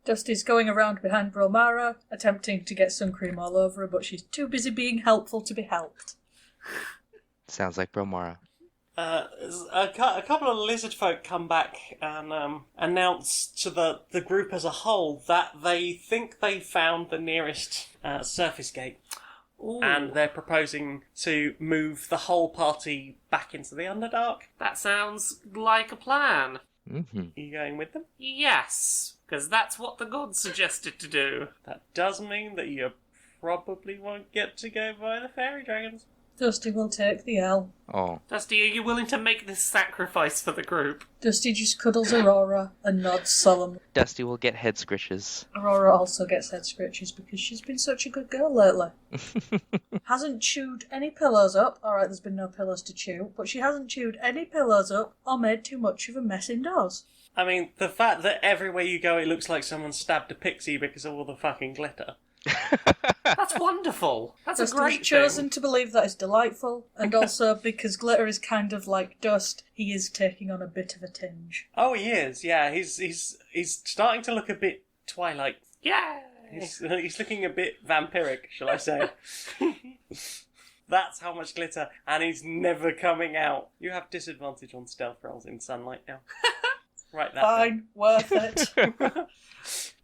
Dusty's going around behind Brilmara, attempting to get sun cream all over her, but she's too busy being helpful to be helped. Sounds like Brilmara. A couple of lizard folk come back and announce to the group as a whole that they think they found the nearest surface gate. Ooh, And they're proposing to move the whole party back into the Underdark. that sounds like a plan. Mm-hmm. Are you going with them? Yes, because that's what the gods suggested to do. That does mean that you probably won't get to go by the fairy dragons. Dusty will take the L. Oh. Dusty, are you willing to make this sacrifice for the group? Dusty just cuddles Aurora and nods solemnly. Dusty will get head scritches. Aurora also gets head scratches because she's been such a good girl lately. Hasn't chewed any pillows up. Alright, there's been no pillows to chew, but she hasn't chewed any pillows up or made too much of a mess indoors. I mean, the fact that everywhere you go it looks like someone stabbed a pixie because of all the fucking glitter. That's wonderful. That's a Dusty's great chosen thing. to believe that is delightful, and also because glitter is kind of like dust, he is taking on a bit of a tinge. Oh, he is, yeah. He's starting to look a bit Twilight. Yeah. He's looking a bit vampiric, shall I say. That's how much glitter, and he's never coming out. You have disadvantage on stealth rolls in sunlight now. Right, that Fine, worth it.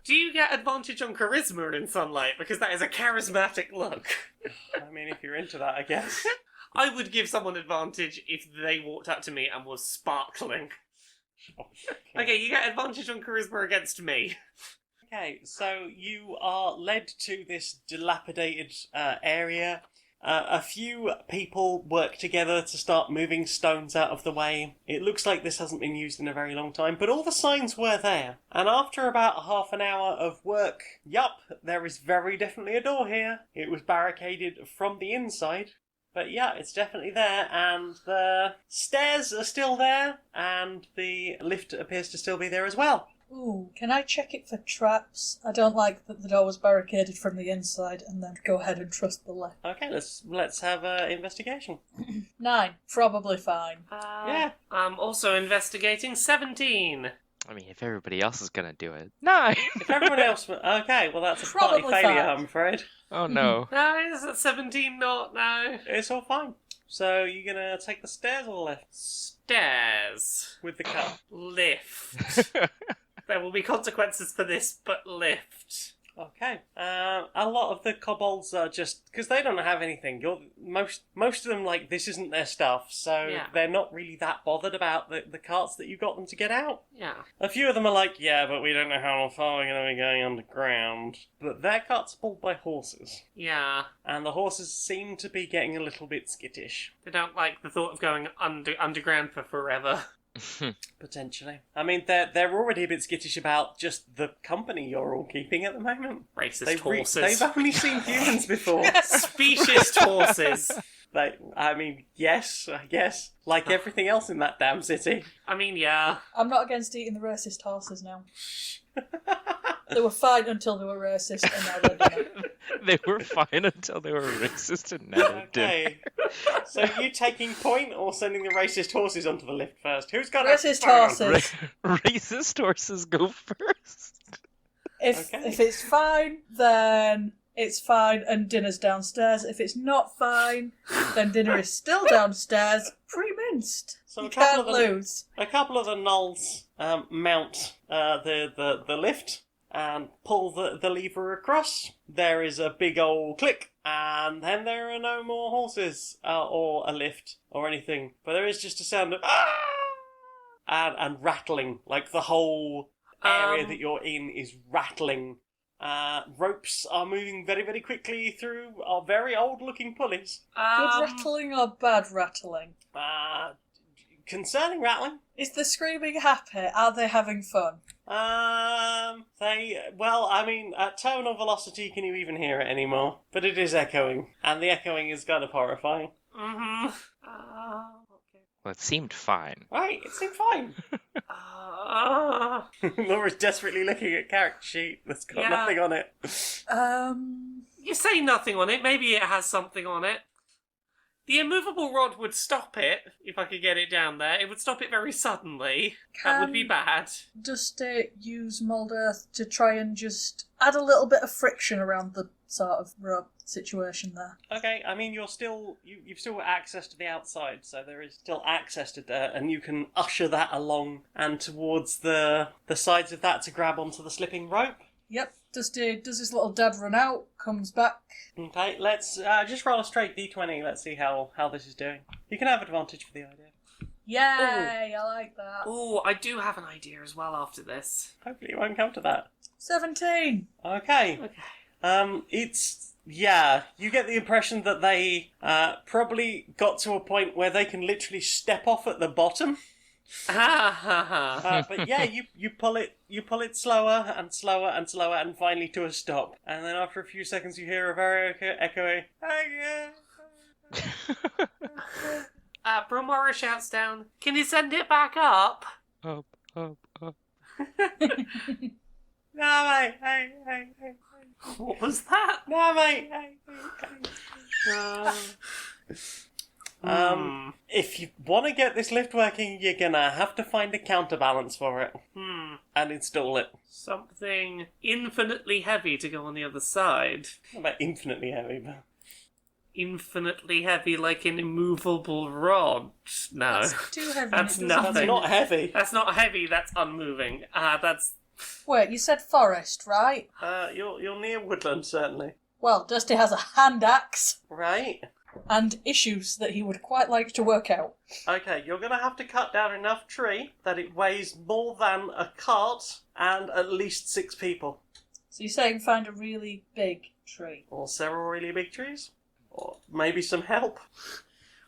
Do you get advantage on charisma in sunlight? Because that is a charismatic look. I mean, if you're into that, I guess. I would give someone advantage if they walked up to me and was sparkling. Okay, you get advantage on charisma against me. Okay, so you are led to this dilapidated area. A few people work together to start moving stones out of the way. It looks like this hasn't been used in a very long time, but all the signs were there. And after about half an hour of work, yup, there is very definitely a door here. It was barricaded from the inside. But yeah, it's definitely there, and the stairs are still there, and the lift appears to still be there as well. Ooh, can I check it for traps? I don't like that the door was barricaded from the inside, and then go ahead and trust the left. Okay, let's have investigation. 9, probably fine. Yeah. I'm also investigating 17. I mean, if everybody else is gonna do it. 9! If everyone else... Okay, well that's a party Probably failure, fine. I'm afraid. Oh no. No, is it 17 not now? It's all fine. So you're gonna take the stairs or the lift? Stairs. With the car. Lift. There will be consequences for this, but lift. Okay. A lot of the kobolds are just... Because they don't have anything. Most of them, like, this isn't their stuff, so Yeah. they're not really that bothered about the carts that you got them to get out. Yeah. A few of them are like, yeah, but we don't know how far we're going to be going underground. But their carts are pulled by horses. Yeah. And the horses seem to be getting a little bit skittish. They don't like the thought of going underground for forever. Potentially. I mean, they're already a bit skittish about just the company you're all keeping at the moment. Racist horses. They've only seen humans before. Speciest horses. I mean, yes, I guess. Like everything else in that damn city. I mean, yeah. I'm not against eating the racist horses now. They were fine until they were racist, and now they're dinner. They were fine until they were racist and now they're dinner. Okay. So you taking point or sending the racist horses onto the lift first? Who's got Racist a phone? horses. Racist horses go first. If it's fine, then it's fine and dinner's downstairs. If it's not fine, then dinner is still downstairs, pre-minced. So You a couple can't of them- lose. A couple of the gnolls mount the lift and pull the lever across. There is a big old click, and then there are no more horses or a lift or anything. But there is just a sound of and rattling, like the whole area that you're in is rattling. Ropes are moving very, very quickly through very old-looking pulleys. Good rattling or bad rattling? Concerning rattling. Is the screaming happy? Are they having fun? At terminal velocity, can you even hear it anymore? But it is echoing, and the echoing is kind of horrifying. Mm-hmm. Okay. Well, it seemed fine. Right, it seemed fine. Laura's desperately looking at character sheet that's got nothing on it. You say nothing on it, maybe it has something on it. The immovable rod would stop it, if I could get it down there. It would stop it very suddenly. That would be bad. Dusty use mould earth to try and just add a little bit of friction around the sort of rope situation there. Okay, I mean, you've still got access to the outside, so there is still access to dirt, and you can usher that along and towards the sides of that to grab onto the slipping rope. Yep, Dusty does his little dad run out, comes back. Okay, let's just roll a straight d20. Let's see how this is doing. You can have advantage for the idea. Yay, I like that. Oh, I do have an idea as well after this. Hopefully you won't come to that. 17. Okay. You get the impression that they probably got to a point where they can literally step off at the bottom. But yeah, you pull it slower and slower and slower and finally to a stop. And then after a few seconds you hear a very echoey, Brilmara shouts down, "Can you send it back up?" Up. No, mate, hey. What was that? No, mate, hey. If you want to get this lift working, you're gonna have to find a counterbalance for it. And install it. Something infinitely heavy to go on the other side. Not about infinitely heavy, but... Infinitely heavy, like an immovable rod. No. That's too heavy. That's it doesn't nothing. That's not heavy. That's not heavy, that's unmoving. That's... Wait, you said forest, right? You're near woodland, certainly. Well, Dusty has a hand axe Right? and issues that he would quite like to work out. Okay, you're gonna have to cut down enough tree that it weighs more than a cart and at least 6 people. So you're saying find a really big tree. Or several really big trees. Or maybe some help.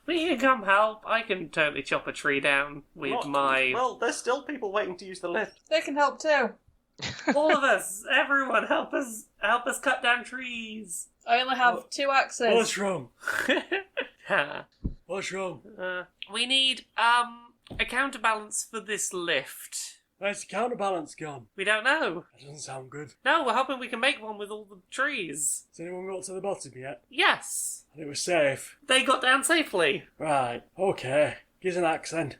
We can come help. I can totally chop a tree down with my... Well, there's still people waiting to use the lift. They can help too. All of us, everyone, help us cut down trees. I only have 2 axes. wrong? What's wrong? We need a counterbalance for this lift. Where's the counterbalance gone? We don't know. That doesn't sound good. No, we're hoping we can make one with all the trees. Has anyone got to the bottom yet? Yes. And it was safe. They got down safely. Right, okay. Give us an axe then.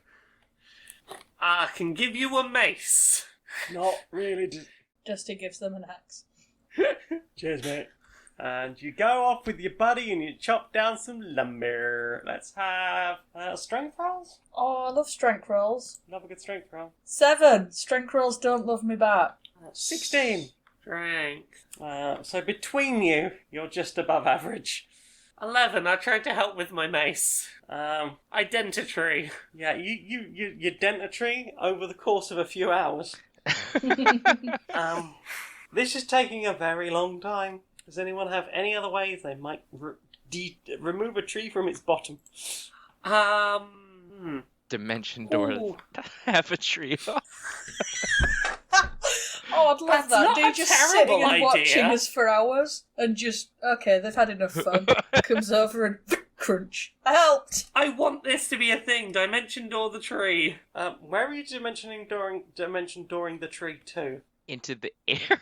I can give you a mace. Not really. Dusty gives them an axe. Cheers, mate. And you go off with your buddy and you chop down some lumber. Let's have strength rolls. Oh, I love strength rolls. Love a good strength roll. 7. Strength rolls don't love me back. 16. Strength. So between you, you're just above average. 11. I tried to help with my mace. Identity. Yeah, you dent a tree over the course of a few hours. This is taking a very long time. Does anyone have any other ways they might remove a tree from its bottom? Dimension door. Ooh. Have a tree off. Oh, I'd love That's that. not They're a just terrible sitting and idea. watching us for hours and just, okay, they've had enough fun. Comes over and crunch. I helped! I want this to be a thing. Dimension door the tree. Where are you dimension dooring the tree to? Into the air.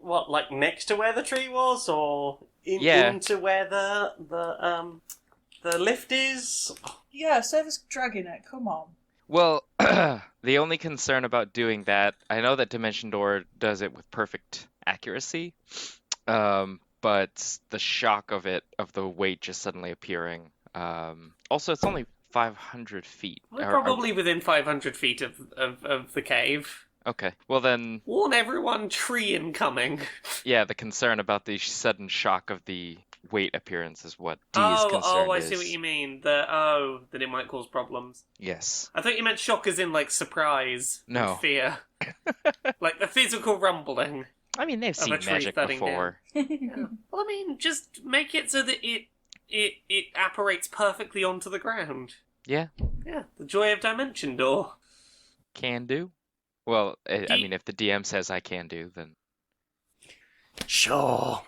What, like next to where the tree was, or Yeah. into where the lift is? Yeah, save us dragging it, come on. Well, the only concern about doing that, I know that Dimension Door does it with perfect accuracy, but the shock of the weight just suddenly appearing. Also, it's only 500 feet. We're probably within 500 feet of the cave. Okay, well then, Warn everyone, tree incoming. yeah, the concern about the sudden shock of the weight appearance is what D's concern I is. see what you mean. That it might cause problems. Yes. I thought you meant shock as in, like, surprise. No. And fear. Like the physical rumbling. I mean, they've Of a seen tree magic thudding before. Yeah. Well, I mean, just make it so that it apparates perfectly onto the ground. Yeah, Yeah, the joy of Dimension Door. can do. Well, I mean, if the DM says I can do, then... Sure.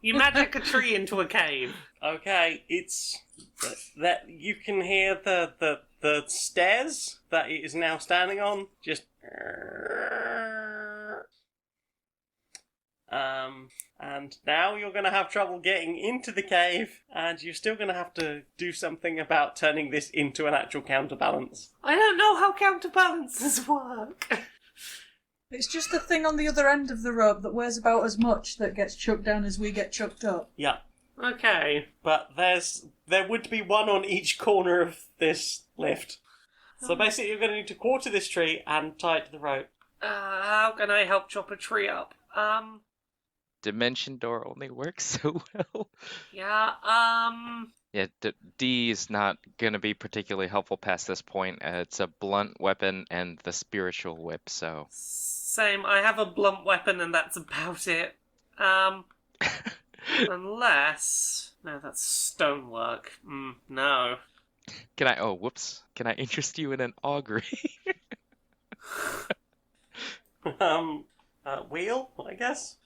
You magic a tree into a cave. Okay, it's that you can hear the stairs that it is now standing on just and now you're going to have trouble getting into the cave, and you're still going to have to do something about turning this into an actual counterbalance. I don't know how counterbalances work. It's just the thing on the other end of the rope that weighs about as much that gets chucked down as we get chucked up. Yeah, Okay. but there would be one on each corner of this lift. So basically you're going to need to quarter this tree and tie it to the rope. How can I help chop a tree up? Dimension Door only works so well. Yeah, Yeah, D is not going to be particularly helpful past this point. It's a blunt weapon and the spiritual whip, so... same. I have a blunt weapon and that's about it. Unless... No, that's stonework. No. Can I... Oh, whoops. Can I interest you in an augury? Wheel, I guess?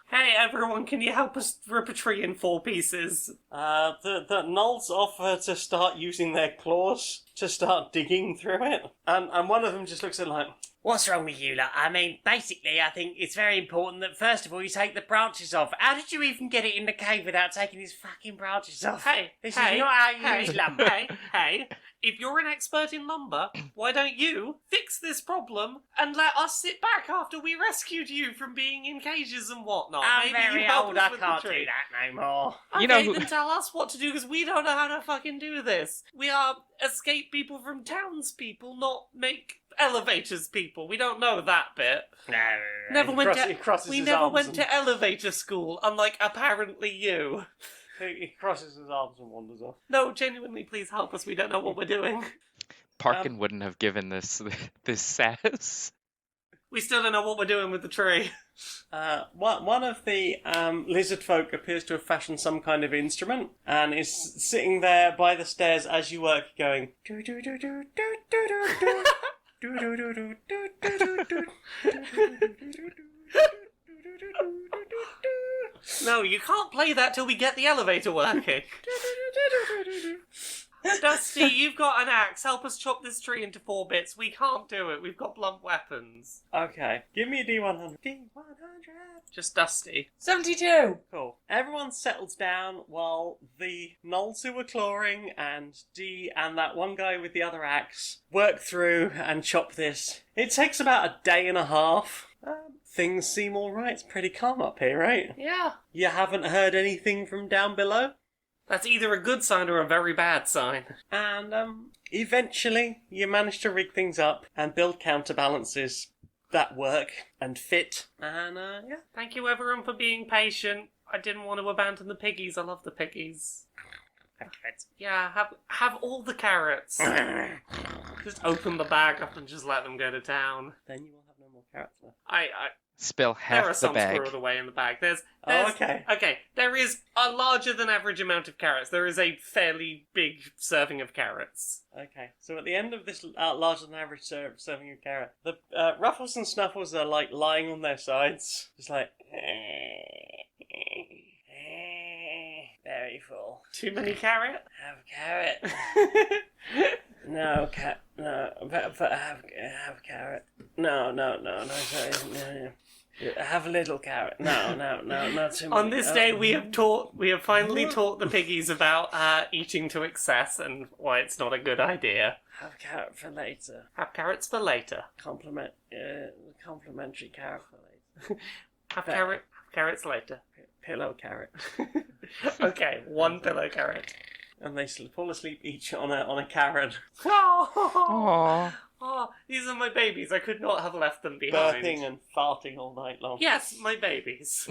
Hey, everyone, can you help us rip a tree in 4 pieces? The gnolls offer to start using their claws to start digging through it. And one of them just looks at it like, What's wrong with you lot? I mean, basically, I think it's very important that first of all you take the branches off. How did you even get it in the cave without taking these fucking branches off? Hey, This hey, is not how you hey, use lumber. Hey, if you're an expert in lumber, why don't you fix this problem and let us sit back after we rescued you from being in cages and whatnot? I'm Maybe very you help old, us I with the can't tree. do that no more. Okay, You know who- then tell us what to do because we don't know how to fucking do this. We are escape people from townspeople, not make elevators people. We don't know that bit. No. Never went he crosses we his never arms went and- to elevator school, unlike apparently you. he crosses his arms and wanders off. No, genuinely, please help us. We don't know what we're doing. Parkin wouldn't have given this sass. We still don't know what we're doing with the tree. One of the lizard folk appears to have fashioned some kind of instrument and is sitting there by the stairs as you work, going do do do do do do do do do do do do do do. No, you can't play that till we get the elevator working. Dusty, you've got an axe. Help us chop this tree into 4 bits. We can't do it. We've got blunt weapons. Okay, give me a D100. D100. Just Dusty. 72! Cool. Everyone settles down while the gnolls who were clawing and Dee and that one guy with the other axe work through and chop this. It takes about a day and a half. Things seem alright. It's pretty calm up here, right? Yeah. You haven't heard anything from down below? That's either a good sign or a very bad sign. And, eventually you manage to rig things up and build counterbalances that work and fit. And, yeah. Thank you, everyone, for being patient. I didn't want to abandon the piggies. I love the piggies. Yeah, have all the carrots. Just open the bag up and just let them go to town. Then you will have no more carrots left. Spill There are half the some bag. squirreled away in the bag. There's okay. Okay, there is a larger than average amount of carrots. There is a fairly big serving of carrots. Okay, so at the end of this larger than average serving of carrot, the Ruffles and Snuffles are like lying on their sides, just like very full. Too many carrot? Have carrot. No, but have carrot. No, sorry, no. Have a little carrot. No, not too many. On this day, we have finally taught the piggies about eating to excess and why it's not a good idea. Have carrot for later. Have carrots for later. Complimentary carrot for later. Have carrots later. Pillow carrot. Okay, 1 pillow carrot. And they fall asleep each on a carrot. Aww. Oh, these are my babies. I could not have left them behind. Burping and farting all night long. Yes, my babies.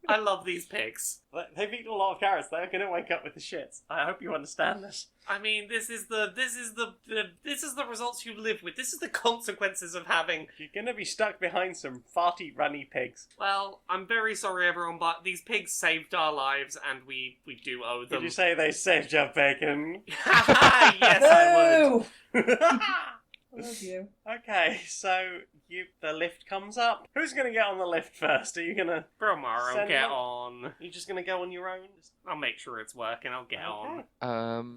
I love these pigs. They've eaten a lot of carrots. They're going to wake up with the shits. I hope you understand this. I mean, this is the results you live with. This is the consequences of having. You're going to be stuck behind some farty, runny pigs. Well, I'm very sorry, everyone, but these pigs saved our lives, and we do owe them. Did you say they saved your bacon? Yes, I would. I love you. Okay, so the lift comes up. Who's going to get on the lift first? Are you going to... Brilmara, Send get them. on. You're just going to go on your own? I'll make sure it's working. I'll get on.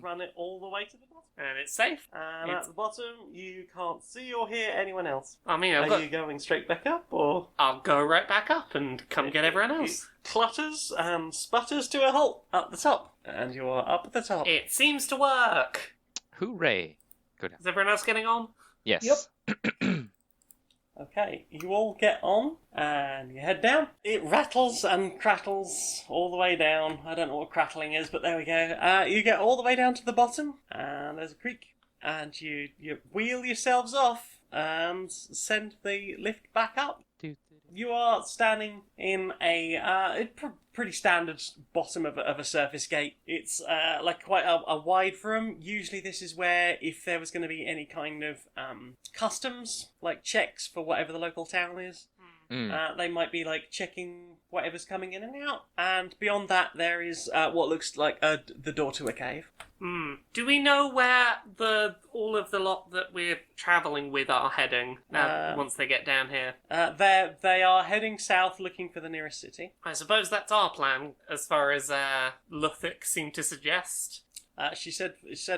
Run it all the way to the bottom. And it's safe. And at the bottom, you can't see or hear anyone else. I mean, Are you going straight back up, or...? I'll go right back up and come get everyone else. It clutters and sputters to a halt at the top. And you are up at the top. It seems to work. Hooray. Is everyone else getting on? Yes. Yep. Okay, you all get on, and you head down. It rattles and crackles all the way down. I don't know what crackling is, but there we go. You get all the way down to the bottom, and there's a creek. And you wheel yourselves off and send the lift back up. You are standing in a pretty standard bottom of a surface gate. It's like quite a wide room. Usually this is where, if there was going to be any kind of customs, like checks for whatever the local town is, they might be like checking whatever's coming in and out. And beyond that, there is what looks like the door to a cave. Do we know where all of the lot that we're travelling with are heading once they get down here? They are heading south, looking for the nearest city. I suppose that's our plan, as far as Luthic seemed to suggest. She said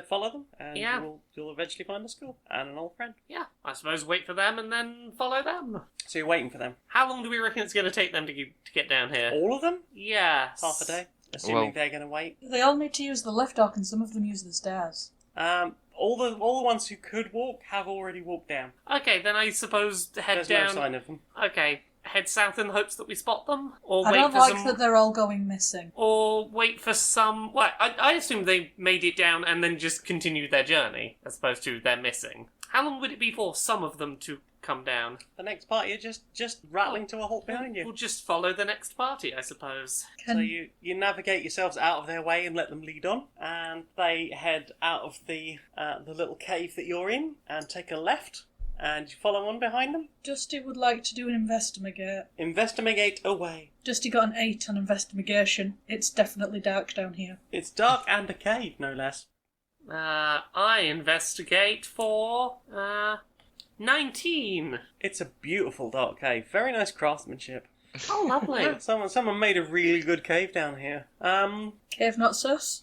follow them, and Yeah. you'll eventually find a school and an old friend. Yeah, I suppose wait for them and then follow them. So you're waiting for them. How long do we reckon it's going to take them to get down here? All of them? Yes. Half a day, assuming Well- they're going to wait. They all need to use the lift dock, and some of them use the stairs. All the ones who could walk have already walked down. Okay, then I suppose head There's down. no sign of them. Okay, head south in hopes that we spot them, or I wait don't for like some. that they're all going missing. Or wait for some. Well, I assume they made it down and then just continued their journey, as opposed to they're missing. How long would it be for some of them to come down? The next party are just rattling to a halt behind We'll you. just follow the next party, I suppose. So you navigate yourselves out of their way and let them lead on, and they head out of the little cave that you're in and take a left, and you follow on behind them. Dusty would like to do an investigate. Investigate away. Dusty got an 8 on investigation. It's definitely dark down here. It's dark and a cave, no less. I investigate for 19. It's a beautiful dark cave. Very nice craftsmanship. Oh, lovely. Yeah, someone made a really good cave down here. Cave not sus?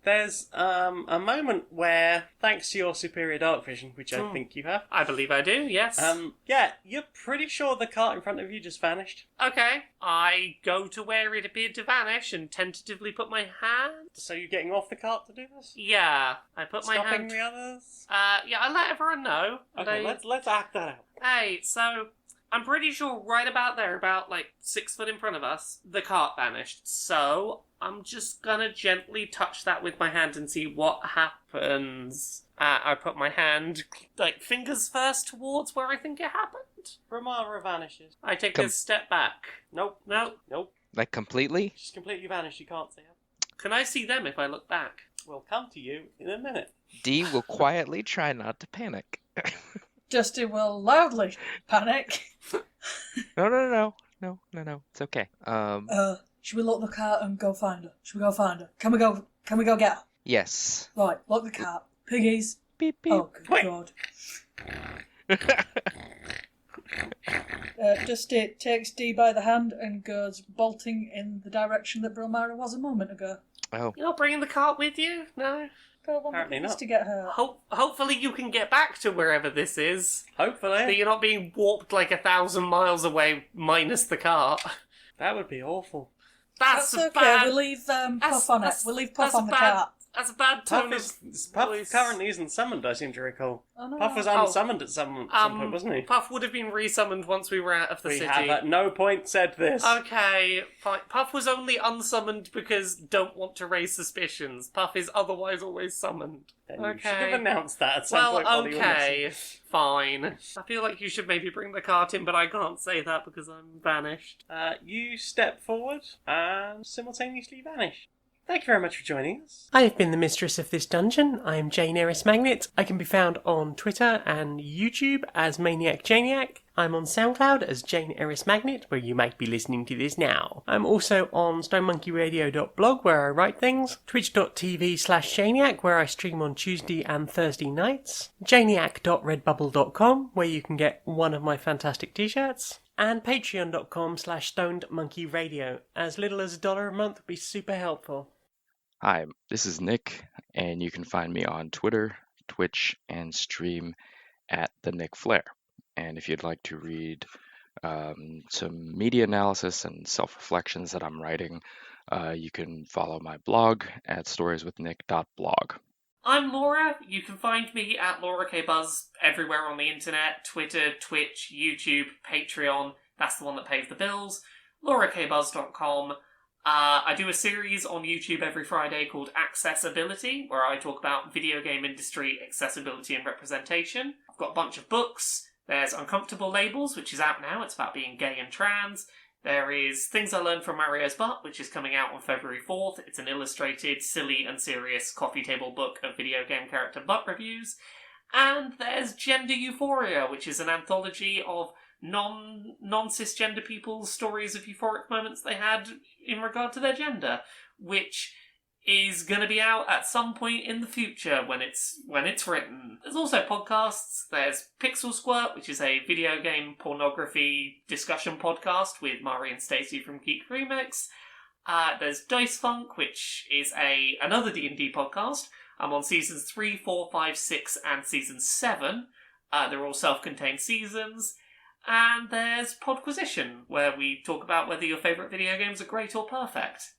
There's a moment where, thanks to your superior dark vision, which I think you have, I believe I do, yes. yeah, you're pretty sure the cart in front of you just vanished. Okay. I go to where it appeared to vanish and tentatively put my hand. So you're getting off the cart to do this? Yeah, I put my Stopping hand. the others? Yeah, I let everyone know. Okay, let's act that out. Hey, so I'm pretty sure right about there, about like 6 foot in front of us, the cart vanished. So I'm just gonna gently touch that with my hand and see what happens. I put my hand, like, fingers first towards where I think it happened. Brilmara vanishes. I take a step back. Nope. Nope. Like completely? Just completely vanished. You can't see it. Can I see them if I look back? We'll come to you in a minute. Dee will quietly try not to panic. Dusty will loudly panic. No. It's okay. Should we lock the cart and go find her? Should we go find her? Can we go get her? Yes. Right, lock the cart. Piggies. Beep beep. Oh, good God. Dusty takes Dee by the hand and goes bolting in the direction that Brilmara was a moment ago. Oh. You're not bringing the cart with you? No? Don't want the Apparently piggies not. to get hurt. Hopefully you can get back to wherever this is. Hopefully. That you're not being warped like 1,000 miles away minus the cart. That would be awful. That's okay. bad. We'll leave Puff on it. We'll leave Puff on the bad, cart. That's a bad tone Puff voice. currently isn't summoned, I seem to recall. Oh, no. Puff was unsummoned at some point, wasn't he? Puff would have been resummoned once we were out of the We city. have at no point said this. Okay, fine. Puff was only unsummoned because don't want to raise suspicions. Puff is otherwise always summoned. Then you Okay. should have announced that at some point. Well, while you were missing. okay, fine. I feel like you should maybe bring the cart in, but I can't say that because I'm vanished. You step forward and simultaneously vanish. Thank you very much for joining us. I have been the mistress of this dungeon. I am Jane Aerith Magnet. I can be found on Twitter and YouTube as Maniac Janiac. I'm on SoundCloud as Jane Aerith Magnet, where you might be listening to this now. I'm also on stonemonkeyradio.blog, where I write things, twitch.tv/Janiac, where I stream on Tuesday and Thursday nights, janiac.redbubble.com, where you can get one of my fantastic t-shirts, and patreon.com/stonedmonkeyradio. As little as $1 a month would be super helpful. Hi, this is Nick, and you can find me on Twitter, Twitch, and stream at the Nick Flair. And if you'd like to read some media analysis and self-reflections that I'm writing, you can follow my blog at storieswithnick.blog. I'm Laura. You can find me at Laura K. Buzz everywhere on the internet. Twitter, Twitch, YouTube, Patreon. That's the one that pays the bills. LauraKBuzz.com. I do a series on YouTube every Friday called Accessibility, where I talk about video game industry accessibility and representation. I've got a bunch of books. There's Uncomfortable Labels, which is out now. It's about being gay and trans. There is Things I Learned from Mario's Butt, which is coming out on February 4th. It's an illustrated, silly and serious coffee table book of video game character butt reviews. And there's Gender Euphoria, which is an anthology of non-cisgender people's stories of euphoric moments they had in regard to their gender, which is going to be out at some point in the future when it's written. There's also podcasts. There's Pixel Squirt, which is a video game pornography discussion podcast with Mari and Stacey from Geek Remix. There's Dice Funk, which is another D&D podcast. I'm on seasons 3, 4, 5, 6, and season 7. They're all self-contained seasons. And there's Podquisition, where we talk about whether your favourite video games are great or perfect.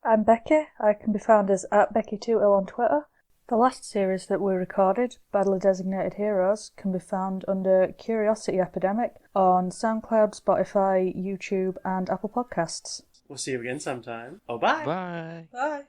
I'm Becky. I can be found as @Becky2ill on Twitter. The last series that we recorded, Badly Designated Heroes, can be found under Curiosity Epidemic on SoundCloud, Spotify, YouTube, and Apple Podcasts. We'll see you again sometime. Oh, bye. Bye. Bye.